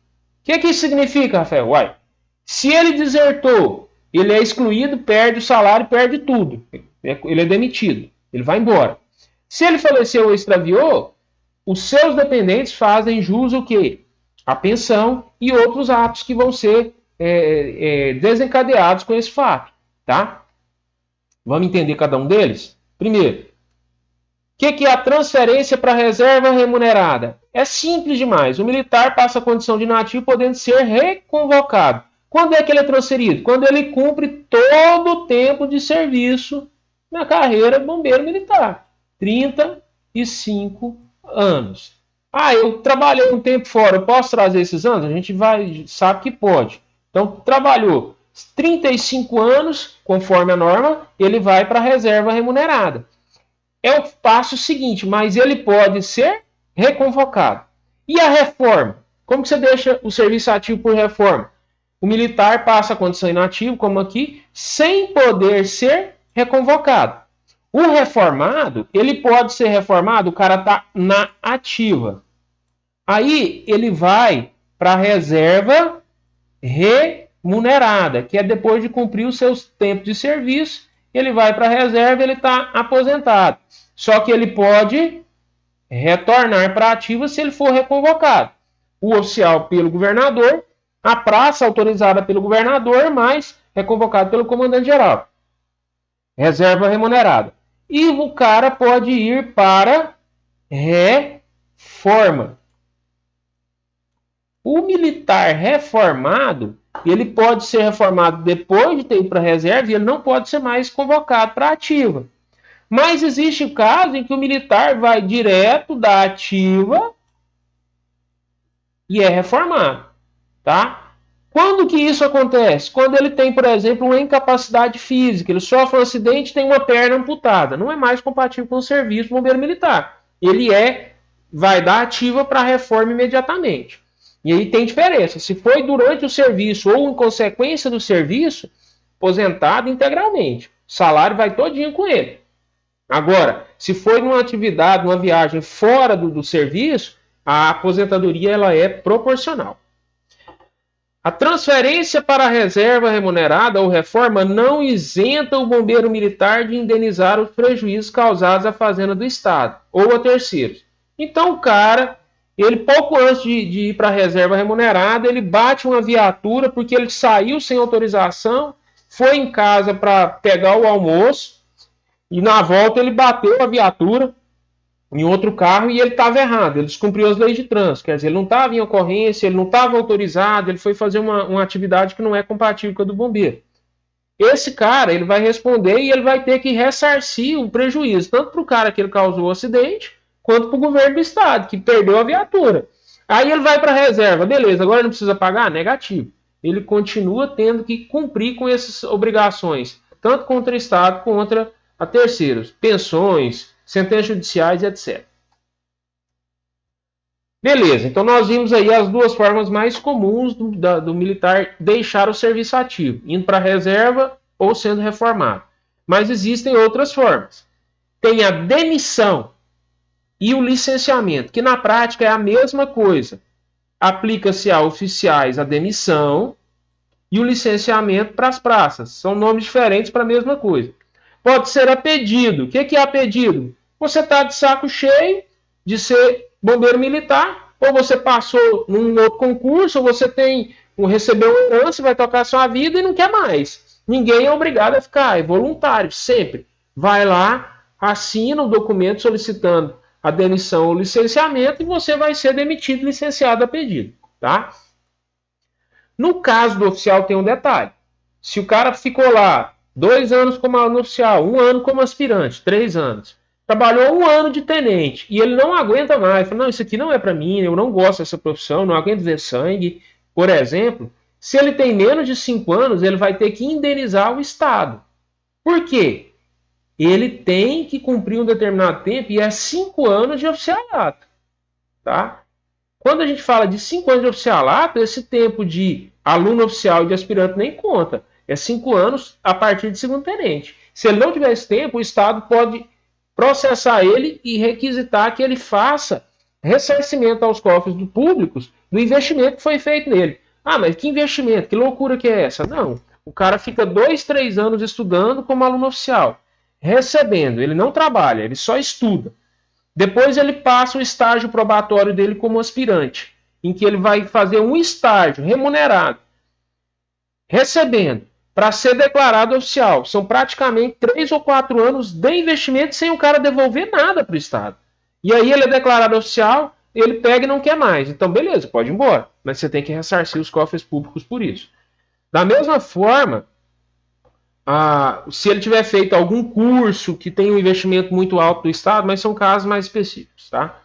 que isso significa, Rafael? Uai, se ele desertou, ele é excluído, perde o salário, perde tudo. Ele é demitido, ele vai embora. Se ele faleceu ou extraviou, os seus dependentes fazem jus o quê? A pensão e outros atos que vão ser desencadeados com esse fato. Tá? Vamos entender cada um deles? Primeiro, o que é a transferência para reserva remunerada? É simples demais. O militar passa a condição de inativo podendo ser reconvocado. Quando é que ele é transferido? Quando ele cumpre todo o tempo de serviço na carreira bombeiro militar. 35 anos. Ah, eu trabalhei um tempo fora, eu posso trazer esses anos? A gente sabe que pode. Então, trabalhou 35 anos, conforme a norma, ele vai para a reserva remunerada. É o passo seguinte, mas ele pode ser reconvocado. E a reforma? Como que você deixa o serviço ativo por reforma? O militar passa a condição inativo, como aqui, sem poder ser reconvocado. O reformado, ele pode ser reformado, o cara está na ativa. Aí ele vai para a reserva remunerada, que é depois de cumprir os seus tempos de serviço, ele vai para a reserva, ele está aposentado. Só que ele pode retornar para a ativa se ele for reconvocado. O oficial pelo governador, a praça autorizada pelo governador, mas reconvocado pelo comandante-geral. Reserva remunerada. E o cara pode ir para reforma. O militar reformado, ele pode ser reformado depois de ter ido para a reserva e ele não pode ser mais convocado para a ativa. Mas existe o caso em que o militar vai direto da ativa e é reformado. Tá? Quando que isso acontece? Quando ele tem, por exemplo, uma incapacidade física, ele sofre um acidente e tem uma perna amputada. Não é mais compatível com o serviço bombeiro militar. Ele vai da ativa para a reforma imediatamente. E aí tem diferença. Se foi durante o serviço ou em consequência do serviço, aposentado integralmente. O salário vai todinho com ele. Agora, se foi numa atividade, numa viagem fora do serviço, a aposentadoria ela é proporcional. A transferência para a reserva remunerada ou reforma não isenta o bombeiro militar de indenizar os prejuízos causados à fazenda do Estado ou a terceiros. Então o cara, ele pouco antes de ir para a reserva remunerada, ele bate uma viatura porque ele saiu sem autorização, foi em casa para pegar o almoço e na volta ele bateu a viatura em outro carro e ele estava errado, ele descumpriu as leis de trânsito, quer dizer, ele não estava em ocorrência, ele não estava autorizado, ele foi fazer uma atividade que não é compatível com a do bombeiro. Esse cara, ele vai responder e ele vai ter que ressarcir o prejuízo, tanto para o cara que ele causou o acidente, quanto para o governo do estado, que perdeu a viatura. Aí ele vai para a reserva, beleza, agora ele não precisa pagar? Negativo. Ele continua tendo que cumprir com essas obrigações, tanto contra o estado, quanto contra a terceiros, pensões, sentenças judiciais, etc. Beleza, então nós vimos aí as duas formas mais comuns do militar deixar o serviço ativo, indo para a reserva ou sendo reformado. Mas existem outras formas. Tem a demissão e o licenciamento, que na prática é a mesma coisa. Aplica-se a oficiais a demissão e o licenciamento para as praças. São nomes diferentes para a mesma coisa. Pode ser a pedido. O que é a pedido? Você está de saco cheio de ser bombeiro militar, ou você passou num outro concurso, ou você tem recebeu uma herança, vai tocar a sua vida e não quer mais. Ninguém é obrigado a ficar, é voluntário, sempre. Vai lá, assina o documento solicitando a demissão ou licenciamento e você vai ser demitido, licenciado a pedido, tá? No caso do oficial tem um detalhe. Se o cara ficou lá 2 anos como aluno oficial, 1 ano como aspirante, 3 anos, trabalhou 1 ano de tenente e ele não aguenta mais, fala, não, isso aqui não é para mim, eu não gosto dessa profissão, não aguento ver sangue, por exemplo, se ele tem menos de 5 anos, ele vai ter que indenizar o Estado. Por quê? Ele tem que cumprir um determinado tempo e é 5 anos de oficialato, tá? Quando a gente fala de 5 anos de oficialato, esse tempo de aluno oficial e de aspirante nem conta. É 5 anos a partir de segundo tenente. Se ele não tiver esse tempo, o Estado pode processar ele e requisitar que ele faça ressarcimento aos cofres públicos do investimento que foi feito nele. Ah, mas que investimento? Que loucura que é essa? Não. O cara fica 2, 3 anos estudando como aluno oficial, recebendo. Ele não trabalha, ele só estuda. Depois ele passa o estágio probatório dele como aspirante, em que ele vai fazer um estágio remunerado, recebendo, para ser declarado oficial. São praticamente 3 ou 4 anos de investimento sem o cara devolver nada para o Estado. E aí ele é declarado oficial, ele pega e não quer mais. Então, beleza, pode ir embora. Mas você tem que ressarcir os cofres públicos por isso. Da mesma forma, se ele tiver feito algum curso que tem um investimento muito alto do Estado, mas são casos mais específicos, tá?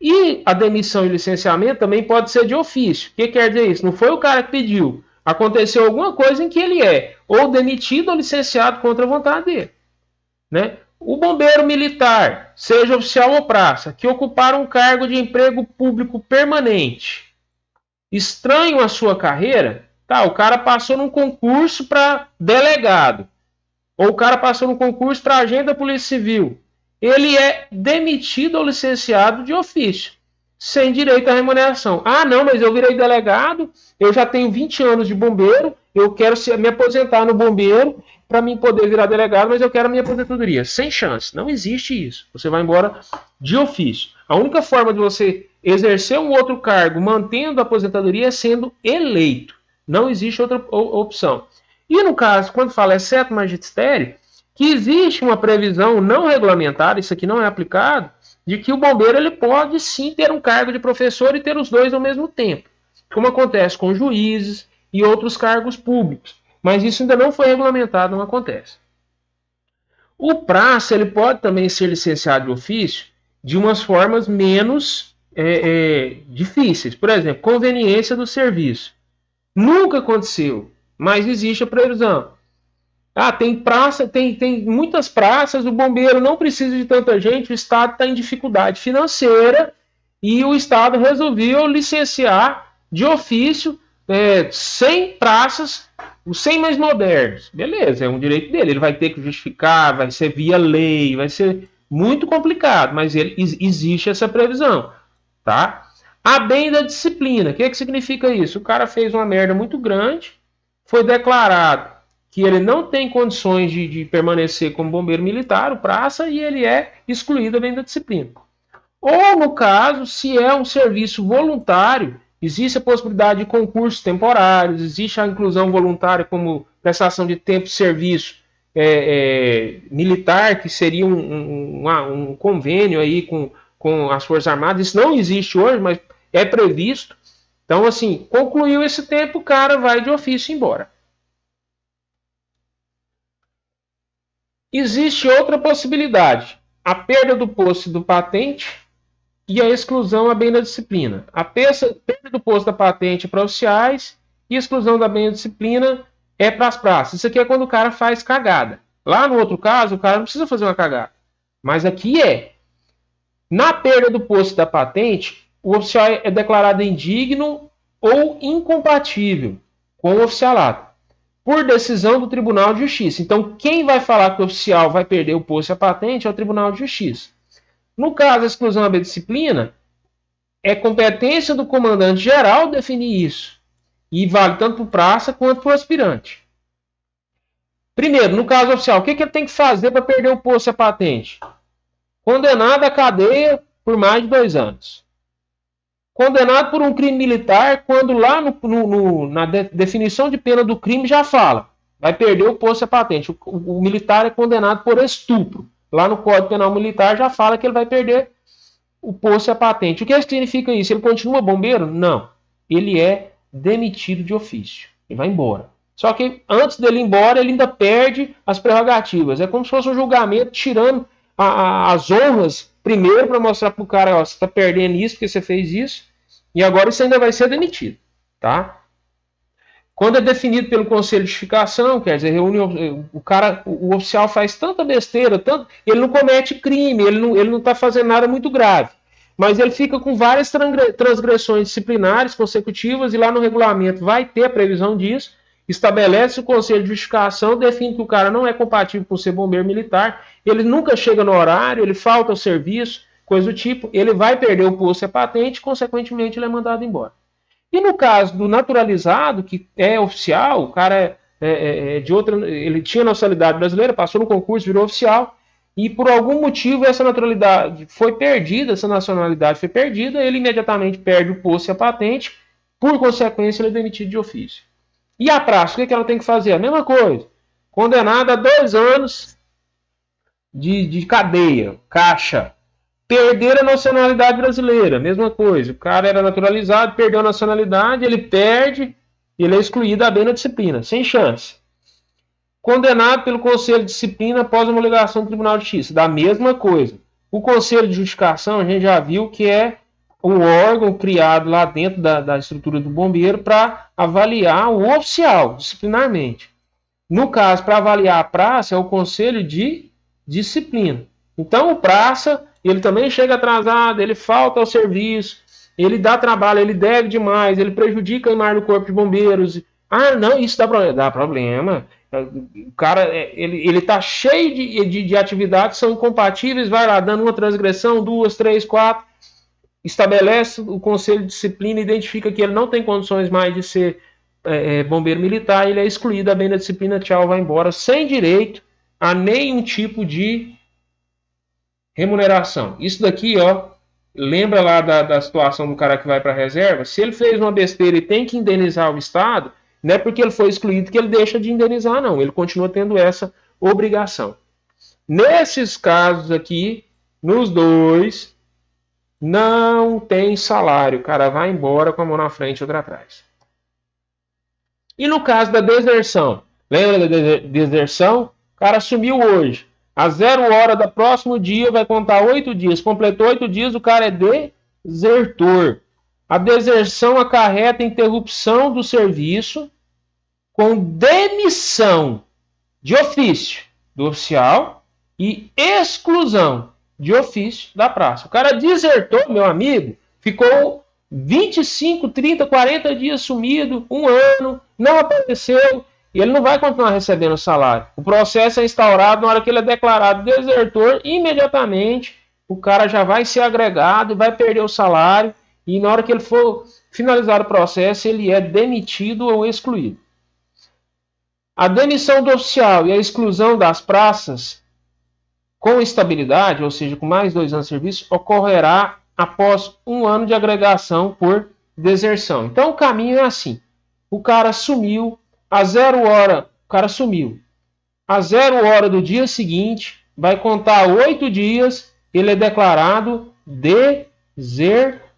E a demissão e licenciamento também pode ser de ofício. O que quer dizer isso? Não foi o cara que pediu. Aconteceu alguma coisa em que ele é ou demitido ou licenciado contra a vontade dele, né? O bombeiro militar, seja oficial ou praça, que ocupar um cargo de emprego público permanente, estranho à sua carreira, tá? O cara passou num concurso para delegado, ou o cara passou num concurso para agente da Polícia Civil. Ele é demitido ou licenciado de ofício, sem direito à remuneração. Ah, não, mas eu virei delegado, eu já tenho 20 anos de bombeiro, eu quero me aposentar no bombeiro para mim poder virar delegado, mas eu quero a minha aposentadoria. Sem chance, não existe isso. Você vai embora de ofício. A única forma de você exercer um outro cargo mantendo a aposentadoria é sendo eleito. Não existe outra opção. E no caso, quando fala exceto magistério, que existe uma previsão não regulamentada, isso aqui não é aplicado, de que o bombeiro ele pode sim ter um cargo de professor e ter os dois ao mesmo tempo, como acontece com juízes e outros cargos públicos. Mas isso ainda não foi regulamentado, não acontece. O praça ele pode também ser licenciado de ofício de umas formas menos difíceis. Por exemplo, conveniência do serviço. Nunca aconteceu, mas existe a previsão. Tem praça, tem muitas praças, o bombeiro não precisa de tanta gente, o Estado está em dificuldade financeira e o Estado resolveu licenciar de ofício 100 praças, os 100 mais modernos. Beleza, é um direito dele, ele vai ter que justificar, vai ser via lei, vai ser muito complicado, mas existe essa previsão, tá? A bem da disciplina, o que significa isso? O cara fez uma merda muito grande, foi declarado que ele não tem condições de permanecer como bombeiro militar, o praça, e ele é excluído da bem da disciplina. Ou, no caso, se é um serviço voluntário, existe a possibilidade de concursos temporários, existe a inclusão voluntária como prestação de tempo de serviço militar, que seria um convênio aí com as Forças Armadas. Isso não existe hoje, mas é previsto. Então, assim, concluiu esse tempo, o cara vai de ofício embora. Existe outra possibilidade, a perda do posto e do patente e a exclusão a bem da disciplina. A perda do posto da patente é para oficiais e a exclusão da bem da disciplina é para as praças. Isso aqui é quando o cara faz cagada. Lá no outro caso, o cara não precisa fazer uma cagada. Mas aqui na perda do posto da patente, o oficial é declarado indigno ou incompatível com o oficialato, por decisão do Tribunal de Justiça. Então, quem vai falar que o oficial vai perder o posto e a patente é o Tribunal de Justiça. No caso da exclusão da disciplina, é competência do comandante geral definir isso. E vale tanto para o praça quanto para o aspirante. Primeiro, no caso oficial, o que ele tem que fazer para perder o posto e a patente? Condenado à cadeia por mais de 2 anos. condenado por um crime militar, quando lá na definição de pena do crime já fala, vai perder o posto e a patente. O militar é condenado por estupro. Lá no Código Penal Militar já fala que ele vai perder o posto e a patente. O que significa isso? Ele continua bombeiro? Não. Ele é demitido de ofício. Ele vai embora. Só que antes dele ir embora, ele ainda perde as prerrogativas. É como se fosse um julgamento tirando as honras primeiro para mostrar para o cara, ó, você está perdendo isso porque você fez isso, e agora isso ainda vai ser demitido. Tá? Quando é definido pelo Conselho de Justificação, quer dizer, o oficial faz tanta besteira, ele não comete crime, ele não está fazendo nada muito grave, mas ele fica com várias transgressões disciplinares consecutivas, e lá no regulamento vai ter a previsão disso, estabelece o Conselho de Justificação, define que o cara não é compatível com ser bombeiro militar, ele nunca chega no horário, ele falta ao serviço, coisa do tipo, ele vai perder o posto e a patente, consequentemente ele é mandado embora. E no caso do naturalizado, que é oficial, o cara de outra, ele tinha nacionalidade brasileira, passou no concurso, virou oficial, e por algum motivo essa naturalidade foi perdida, essa nacionalidade foi perdida, ele imediatamente perde o posto e a patente, por consequência ele é demitido de ofício. E a praça, o que ela tem que fazer? A mesma coisa. Condenado a 2 anos de cadeia, caixa. Perder a nacionalidade brasileira, mesma coisa. O cara era naturalizado, perdeu a nacionalidade, ele perde, ele é excluído da bem na disciplina, sem chance. Condenado pelo Conselho de Disciplina após a homologação do Tribunal de Justiça, da mesma coisa. O Conselho de Justificação, a gente já viu que é o órgão criado lá dentro da estrutura do bombeiro para avaliar o oficial, disciplinarmente. No caso, para avaliar a praça, é o Conselho de Disciplina. Então, o praça, ele também chega atrasado, ele falta ao serviço, ele dá trabalho, ele deve demais, ele prejudica a imagem do Corpo de Bombeiros. Ah, não, isso dá problema. Dá problema. O cara, ele está cheio de atividades que são incompatíveis, vai lá dando uma transgressão, 2, 3, 4, estabelece o Conselho de Disciplina, identifica que ele não tem condições mais de ser bombeiro militar, ele é excluído da bem da disciplina, tchau, vai embora, sem direito a nenhum tipo de remuneração. Isso daqui, ó, lembra lá da situação do cara que vai para a reserva? Se ele fez uma besteira e tem que indenizar o Estado, não é porque ele foi excluído que ele deixa de indenizar, não. Ele continua tendo essa obrigação. Nesses casos aqui, nos dois, não tem salário. O cara vai embora com a mão na frente e outra atrás. E no caso da deserção? Lembra da deserção? O cara sumiu hoje. A 0 hora do próximo dia vai contar 8 dias. Completou 8 dias, o cara é desertor. A deserção acarreta interrupção do serviço com demissão de ofício do oficial e exclusão de ofício da praça. O cara desertou, meu amigo, ficou 25, 30, 40 dias sumido, 1 ano, não apareceu, e ele não vai continuar recebendo salário. O processo é instaurado na hora que ele é declarado desertor, imediatamente o cara já vai ser agregado, vai perder o salário, e na hora que ele for finalizar o processo, ele é demitido ou excluído. A demissão do oficial e a exclusão das praças com estabilidade, ou seja, com mais 2 anos de serviço, ocorrerá após 1 ano de agregação por deserção. Então o caminho é assim. O cara sumiu, a 0 hora, o cara sumiu. A 0 hora do dia seguinte, vai contar 8 dias, ele é declarado desertor.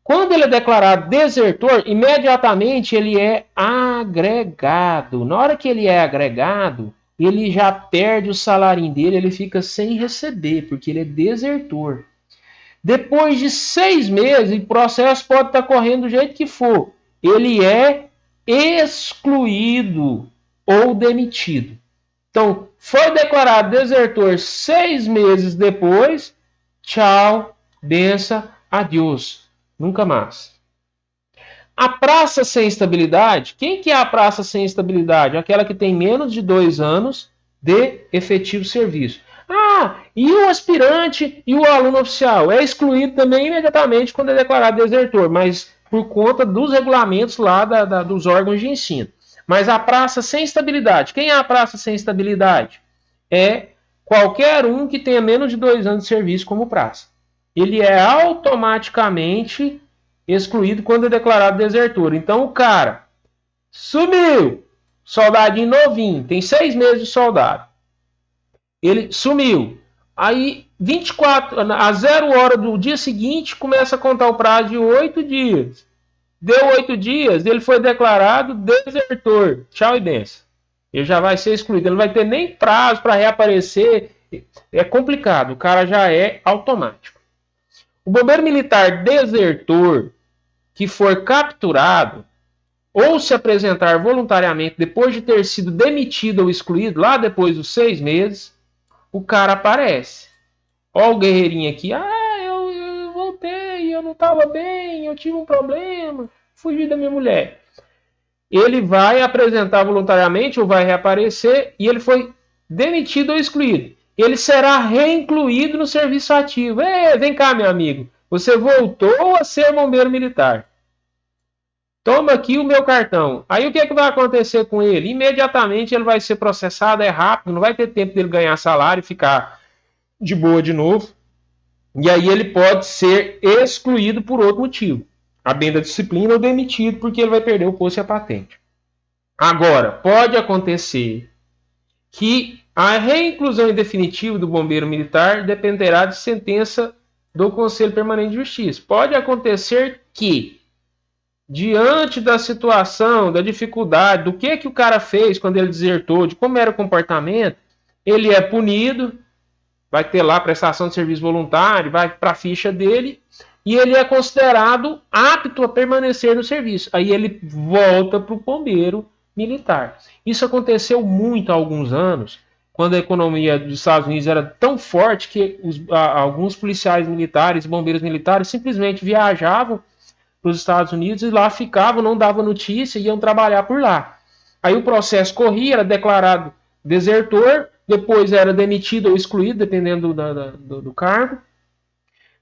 Quando ele é declarado desertor, imediatamente ele é agregado. Na hora que ele é agregado, ele já perde o salário dele, ele fica sem receber, porque ele é desertor. Depois de 6 meses, o processo pode estar correndo do jeito que for. Ele é excluído ou demitido. Então, foi declarado desertor 6 meses depois, tchau, benção, adeus. Nunca mais. A praça sem estabilidade, quem que é a praça sem estabilidade? Aquela que tem menos de 2 anos de efetivo serviço. Ah, e o aspirante e o aluno oficial? É excluído também imediatamente quando é declarado desertor, mas por conta dos regulamentos lá dos órgãos de ensino. Mas a praça sem estabilidade, quem é a praça sem estabilidade? É qualquer um que tenha menos de 2 anos de serviço como praça. ele é automaticamente excluído quando é declarado desertor. Então o cara sumiu, soldadinho novinho, tem 6 meses de soldado. Ele sumiu. Aí, 24, a 0 hora do dia seguinte, começa a contar o prazo de 8 dias. Deu 8 dias, ele foi declarado desertor. Tchau e benção. Ele já vai ser excluído. Ele não vai ter nem prazo para reaparecer. É complicado. O cara já é automático. O bombeiro militar desertor que for capturado ou se apresentar voluntariamente depois de ter sido demitido ou excluído, lá depois dos 6 meses, o cara aparece. Ó o guerreirinho aqui. Eu voltei, eu não estava bem, eu tive um problema, fugi da minha mulher. Ele vai apresentar voluntariamente ou vai reaparecer e ele foi demitido ou excluído. Ele será reincluído no serviço ativo. Vem cá, meu amigo. Você voltou a ser bombeiro militar. Toma aqui o meu cartão. Aí o que vai acontecer com ele? Imediatamente ele vai ser processado, é rápido, não vai ter tempo dele ganhar salário e ficar de boa de novo. E aí ele pode ser excluído por outro motivo. A bem da disciplina ou demitido, porque ele vai perder o posto e a patente. Agora, pode acontecer que a reinclusão em definitivo do bombeiro militar dependerá de sentença do Conselho Permanente de Justiça. Pode acontecer que, diante da situação, da dificuldade, do que o cara fez quando ele desertou, de como era o comportamento, ele é punido, vai ter lá prestação de serviço voluntário, vai para a ficha dele, e ele é considerado apto a permanecer no serviço. Aí ele volta para o bombeiro militar. Isso aconteceu muito há alguns anos, quando a economia dos Estados Unidos era tão forte que alguns policiais militares, bombeiros militares, simplesmente viajavam para os Estados Unidos e lá ficavam, não davam notícia, iam trabalhar por lá. Aí o processo corria, era declarado desertor, depois era demitido ou excluído, dependendo do cargo.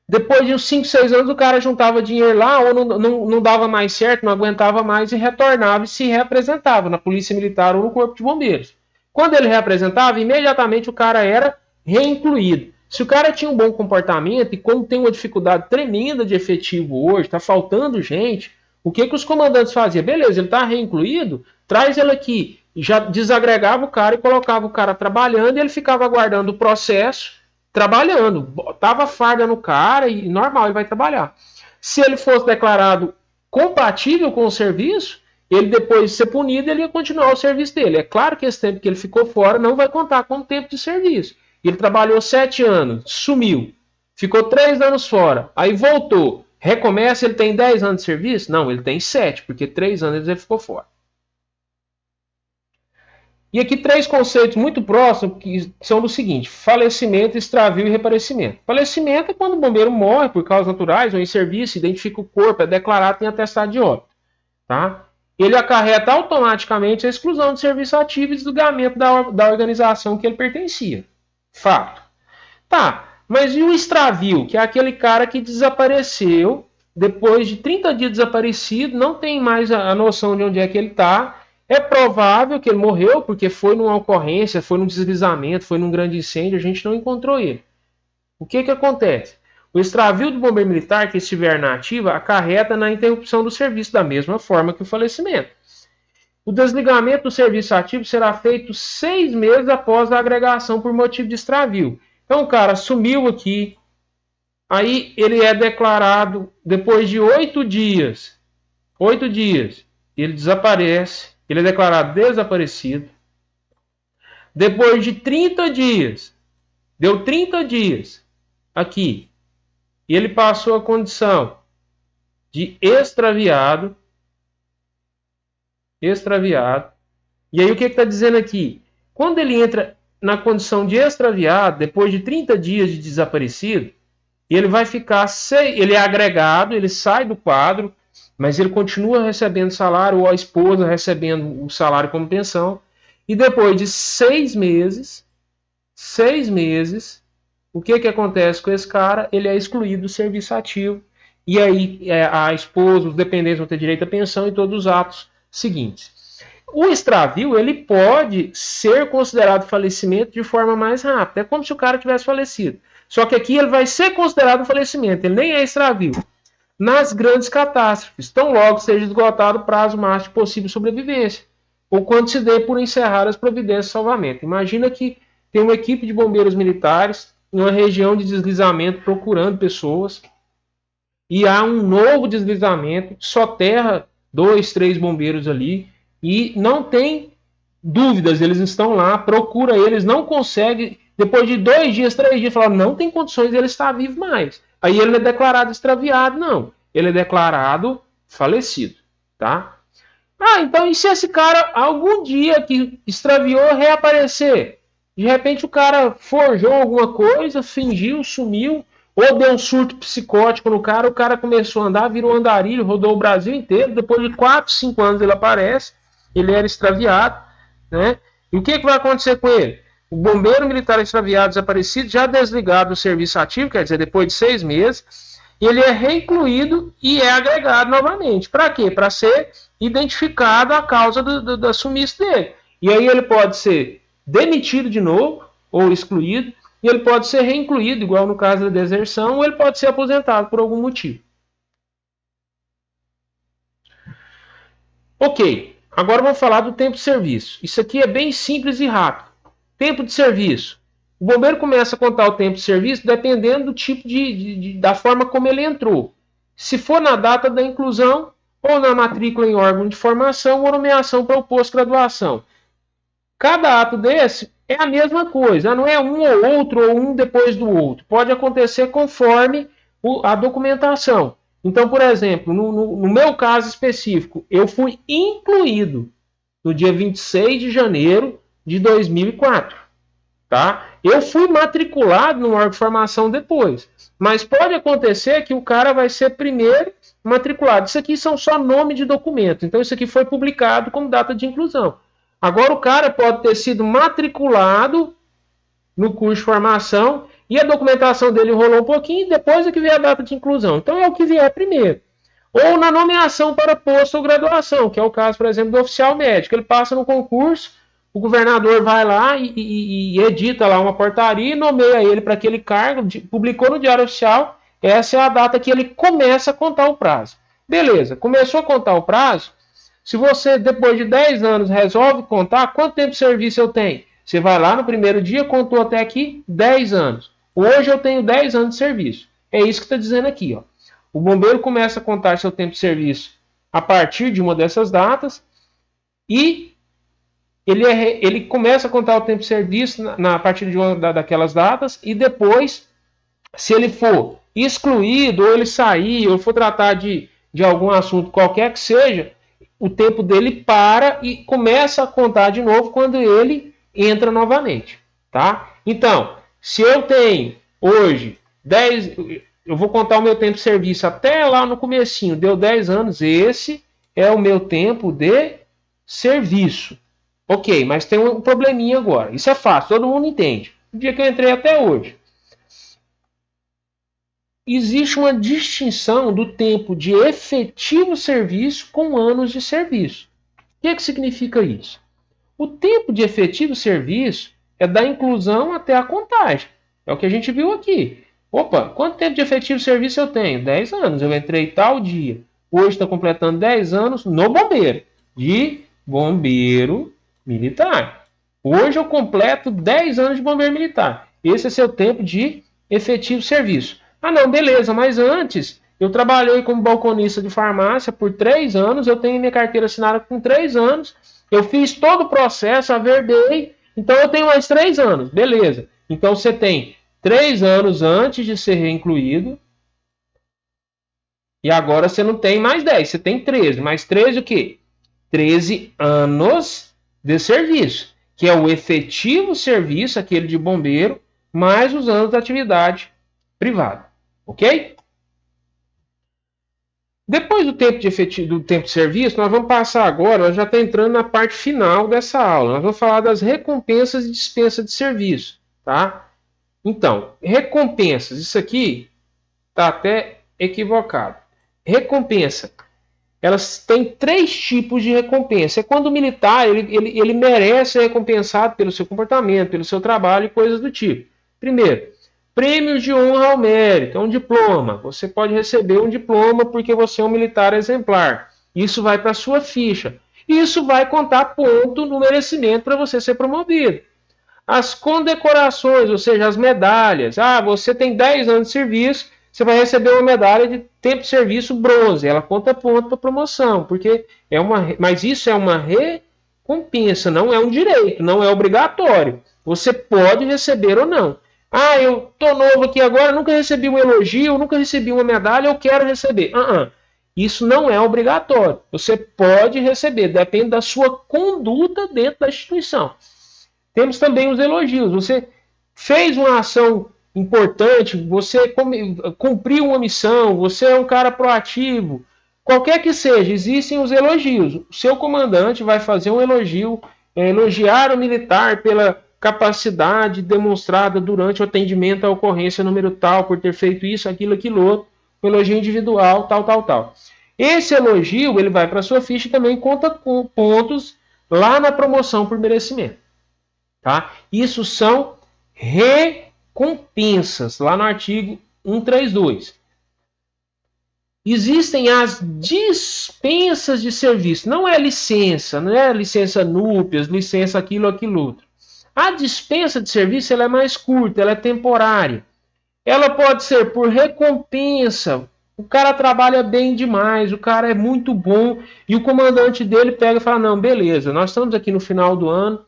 Depois de uns 5, 6 anos, o cara juntava dinheiro lá, ou não dava mais certo, não aguentava mais, e retornava e se reapresentava na Polícia Militar ou no Corpo de Bombeiros. Quando ele reapresentava, imediatamente o cara era reincluído. Se o cara tinha um bom comportamento, e como tem uma dificuldade tremenda de efetivo hoje, está faltando gente, o que os comandantes faziam? Beleza, ele está reincluído, traz ele aqui. Já desagregava o cara e colocava o cara trabalhando, e ele ficava aguardando o processo, trabalhando, botava farda no cara e normal, ele vai trabalhar. Se ele fosse declarado compatível com o serviço, ele depois de ser punido, ele ia continuar o serviço dele. É claro que esse tempo que ele ficou fora não vai contar como tempo de serviço. Ele trabalhou 7 anos, sumiu, ficou 3 anos fora, aí voltou, recomeça, ele tem 10 anos de serviço? Não, ele tem 7, porque 3 anos ele ficou fora. E aqui 3 conceitos muito próximos que são do seguinte: falecimento, extravio e reaparecimento. Falecimento é quando o bombeiro morre por causas naturais ou em serviço, identifica o corpo, é declarado em atestado de óbito. Tá? Ele acarreta automaticamente a exclusão do serviço ativo e desligamento da organização que ele pertencia. Fato. Tá, mas e o extravio, que é aquele cara que desapareceu, depois de 30 dias desaparecido, não tem mais a noção de onde é que ele está. É provável que ele morreu porque foi numa ocorrência, foi num deslizamento, foi num grande incêndio, a gente não encontrou ele. O que acontece? O extravio do bombeiro militar que estiver na ativa acarreta na interrupção do serviço da mesma forma que o falecimento. O desligamento do serviço ativo será feito 6 meses após a agregação por motivo de extravio. Então o cara sumiu aqui, aí ele é declarado depois de 8 dias. 8 dias, ele desaparece. Ele é declarado desaparecido. Depois de 30 dias, deu 30 dias aqui, e ele passou a condição de extraviado. Extraviado. E aí o que está dizendo aqui? Quando ele entra na condição de extraviado, depois de 30 dias de desaparecido, ele vai ficar, ele é agregado, ele sai do quadro, mas ele continua recebendo salário, ou a esposa recebendo o salário como pensão, e depois de 6 meses, o que acontece com esse cara? Ele é excluído do serviço ativo, e aí a esposa, os dependentes vão ter direito à pensão e todos os atos seguintes. O extravio, ele pode ser considerado falecimento de forma mais rápida. É como se o cara tivesse falecido. Só que aqui ele vai ser considerado falecimento, ele nem é extravio. Nas grandes catástrofes, tão logo seja esgotado o prazo máximo de possível sobrevivência, ou quando se dê por encerrar as providências de salvamento. Imagina que tem uma equipe de bombeiros militares em uma região de deslizamento procurando pessoas, e há um novo deslizamento, soterra 2, 3 bombeiros ali, e não tem dúvidas, eles estão lá, procura eles, não consegue, depois de 2 dias, 3 dias, fala, não tem condições de ele estar vivo mais. Aí ele não é declarado extraviado, não. Ele é declarado falecido, tá? Ah, então e se esse cara, algum dia que extraviou, reaparecer? De repente o cara forjou alguma coisa, fingiu, sumiu, ou deu um surto psicótico no cara, o cara começou a andar, virou andarilho, rodou o Brasil inteiro, depois de 4, 5 anos ele aparece, ele era extraviado, né? E o que vai acontecer com ele? O bombeiro militar extraviado desaparecido, já desligado do serviço ativo, quer dizer, depois de 6 meses, ele é reincluído e é agregado novamente. Para quê? Para ser identificado a causa da sumiço dele. E aí ele pode ser demitido de novo, ou excluído, e ele pode ser reincluído, igual no caso da deserção, ou ele pode ser aposentado por algum motivo. Ok, agora vamos falar do tempo de serviço. Isso aqui é bem simples e rápido. Tempo de serviço. O bombeiro começa a contar o tempo de serviço dependendo do tipo da forma como ele entrou. Se for na data da inclusão, ou na matrícula em órgão de formação, ou nomeação para o pós-graduação. Cada ato desse é a mesma coisa, não é um ou outro, ou um depois do outro. Pode acontecer conforme a documentação. Então, por exemplo, no meu caso específico, eu fui incluído no dia 26 de janeiro de 2004. Tá? Eu fui matriculado no órgão de formação depois. Mas pode acontecer que o cara vai ser primeiro matriculado. Isso aqui são só nome de documento. Então, isso aqui foi publicado como data de inclusão. Agora, o cara pode ter sido matriculado no curso de formação e a documentação dele rolou um pouquinho e depois é que veio a data de inclusão. Então, é o que vier primeiro. Ou na nomeação para posto ou graduação, que é o caso, por exemplo, do oficial médico. Ele passa no concurso, o governador vai lá e edita lá uma portaria e nomeia ele para aquele cargo, publicou no Diário Oficial, essa é a data que ele começa a contar o prazo. Beleza, começou a contar o prazo, se você depois de 10 anos resolve contar, quanto tempo de serviço eu tenho? Você vai lá no primeiro dia, contou até aqui 10 anos. Hoje eu tenho 10 anos de serviço. É isso que está dizendo aqui, ó. O bombeiro começa a contar seu tempo de serviço a partir de uma dessas datas e ele começa a contar o tempo de serviço a partir de uma daquelas datas e depois, se ele for excluído ou ele sair ou for tratar de algum assunto qualquer que seja, o tempo dele para e começa a contar de novo quando ele entra novamente, tá? Então, se eu tenho hoje 10, eu vou contar o meu tempo de serviço até lá no comecinho, deu 10 anos, esse é o meu tempo de serviço. Ok, mas tem um probleminha agora. Isso é fácil, todo mundo entende. O dia que eu entrei até hoje. Existe uma distinção do tempo de efetivo serviço com anos de serviço. O que significa isso? O tempo de efetivo serviço é da inclusão até a contagem. É o que a gente viu aqui. Opa, quanto tempo de efetivo serviço eu tenho? 10 anos. Eu entrei tal dia. Hoje está completando 10 anos no bombeiro. De bombeiro militar. Hoje eu completo 10 anos de bombeiro militar. Esse é seu tempo de efetivo serviço. Ah, não, beleza, mas antes eu trabalhei como balconista de farmácia por 3 anos, eu tenho minha carteira assinada com 3 anos, eu fiz todo o processo, averbei, então eu tenho mais 3 anos, beleza. Então você tem 3 anos antes de ser reincluído, e agora você não tem mais 10, você tem 13. Mais 13 o quê? 13 anos de serviço, que é o efetivo serviço, aquele de bombeiro, mais os anos de atividade privada. Ok? Depois do tempo de serviço, nós vamos passar agora, nós já está entrando na parte final dessa aula. Nós vamos falar das recompensas e dispensa de serviço. Tá? Então, recompensas, isso aqui está até equivocado. Recompensa, elas têm 3 tipos de recompensa. É quando o militar ele merece ser recompensado pelo seu comportamento, pelo seu trabalho e coisas do tipo. Primeiro, prêmios de honra ao mérito, é um diploma. Você pode receber um diploma porque você é um militar exemplar. Isso vai para a sua ficha. Isso vai contar ponto no merecimento para você ser promovido. As condecorações, ou seja, as medalhas. Ah, você tem 10 anos de serviço, você vai receber uma medalha de tempo de serviço bronze. Ela conta ponto para promoção, porque mas isso é uma recompensa, não é um direito, não é obrigatório. Você pode receber ou não. Ah, eu tô novo aqui agora, nunca recebi um elogio, nunca recebi uma medalha, eu quero receber. Isso não é obrigatório. Você pode receber, depende da sua conduta dentro da instituição. Temos também os elogios. Você fez uma ação importante, você cumpriu uma missão, você é um cara proativo. Qualquer que seja, existem os elogios. O seu comandante vai fazer um elogio, elogiar o militar pela capacidade demonstrada durante o atendimento à ocorrência número tal, por ter feito isso, aquilo, aquilo outro, um elogio individual, tal, tal, tal. Esse elogio ele vai para a sua ficha e também conta com pontos lá na promoção por merecimento. Tá? Isso são recompensas, lá no artigo 132. Existem as dispensas de serviço. Não é licença, não é licença núpcias, licença aquilo, aquilo outro. A dispensa de serviço ela é mais curta, ela é temporária. Ela pode ser por recompensa. O cara trabalha bem demais, o cara é muito bom, e o comandante dele pega e fala, não, beleza, nós estamos aqui no final do ano,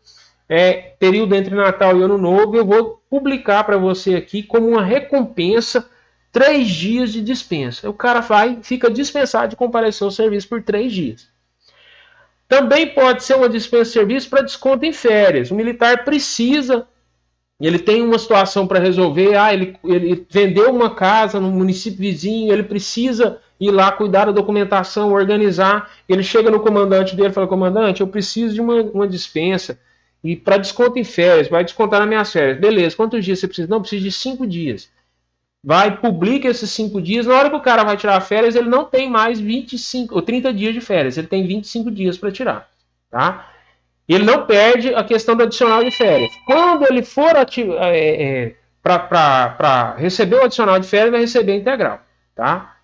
período entre Natal e Ano Novo, eu vou publicar para você aqui como uma recompensa 3 dias de dispensa. O cara fica dispensado de comparecer ao serviço por 3 dias. Também pode ser uma dispensa de serviço para desconto em férias. O militar precisa, ele tem uma situação para resolver, ele vendeu uma casa no município vizinho, ele precisa ir lá cuidar da documentação, organizar, ele chega no comandante dele e fala, comandante, eu preciso de uma dispensa, e para desconto em férias, vai descontar nas minhas férias. Beleza, quantos dias você precisa? Não, precisa de 5 dias. Vai, publica esses 5 dias. Na hora que o cara vai tirar férias, ele não tem mais 25 ou 30 dias de férias. Ele tem 25 dias para tirar. Tá? Ele não perde a questão do adicional de férias. Quando ele for para receber o adicional de férias, vai receber integral. Tá?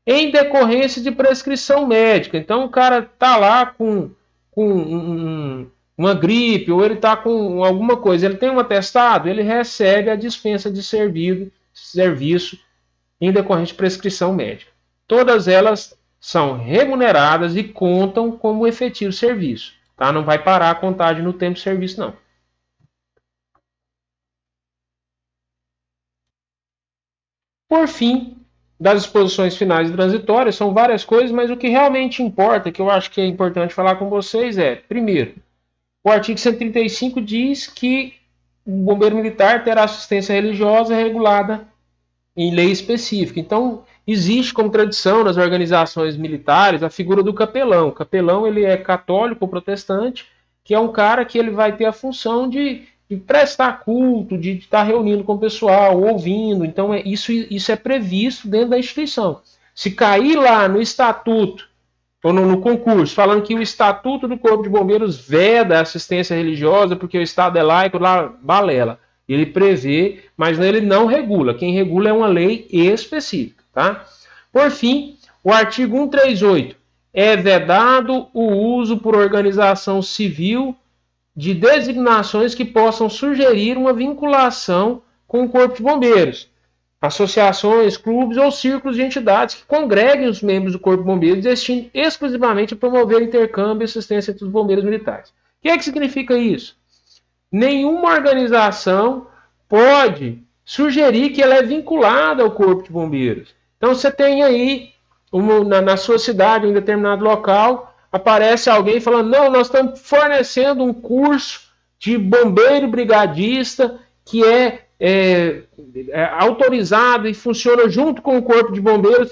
Em decorrência de prescrição médica. Então o cara está lá com uma gripe ou ele está com alguma coisa, ele tem um atestado, ele recebe a dispensa de serviço em decorrente de prescrição médica. Todas elas são remuneradas e contam como efetivo serviço. Tá? Não vai parar a contagem no tempo de serviço, não. Por fim, das disposições finais e transitórias, são várias coisas, mas o que realmente importa, que eu acho que é importante falar com vocês é, primeiro, o artigo 135 diz que o bombeiro militar terá assistência religiosa regulada em lei específica. Então, existe como tradição nas organizações militares a figura do capelão. O capelão ele é católico ou protestante, que é um cara que ele vai ter a função de prestar culto, de estar reunindo com o pessoal, ouvindo. Então, isso é previsto dentro da instituição. Se cair lá no estatuto, ou no concurso, falando que o Estatuto do Corpo de Bombeiros veda a assistência religiosa porque o Estado é laico, lá, balela. Ele prevê, mas ele não regula. Quem regula é uma lei específica. Tá? Por fim, o artigo 138. É vedado o uso por organização civil de designações que possam sugerir uma vinculação com o Corpo de Bombeiros. Associações, clubes ou círculos de entidades que congreguem os membros do Corpo de Bombeiros e destinem exclusivamente a promover intercâmbio e assistência entre os bombeiros militares. O que é que significa isso? Nenhuma organização pode sugerir que ela é vinculada ao Corpo de Bombeiros. Então você tem aí, na sua cidade, em um determinado local, aparece alguém falando, não, nós estamos fornecendo um curso de bombeiro brigadista que é autorizado e funciona junto com o Corpo de Bombeiros,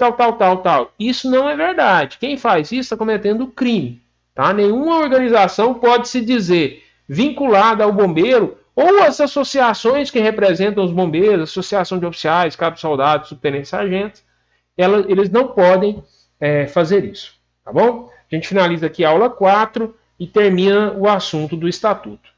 tal. Isso não é verdade. Quem faz isso está cometendo crime. Tá? Nenhuma organização pode se dizer vinculada ao bombeiro ou as associações que representam os bombeiros, associação de oficiais, cabos soldados, subtenentes, sargentos, eles não podem fazer isso. Tá bom? A gente finaliza aqui a aula 4 e termina o assunto do estatuto.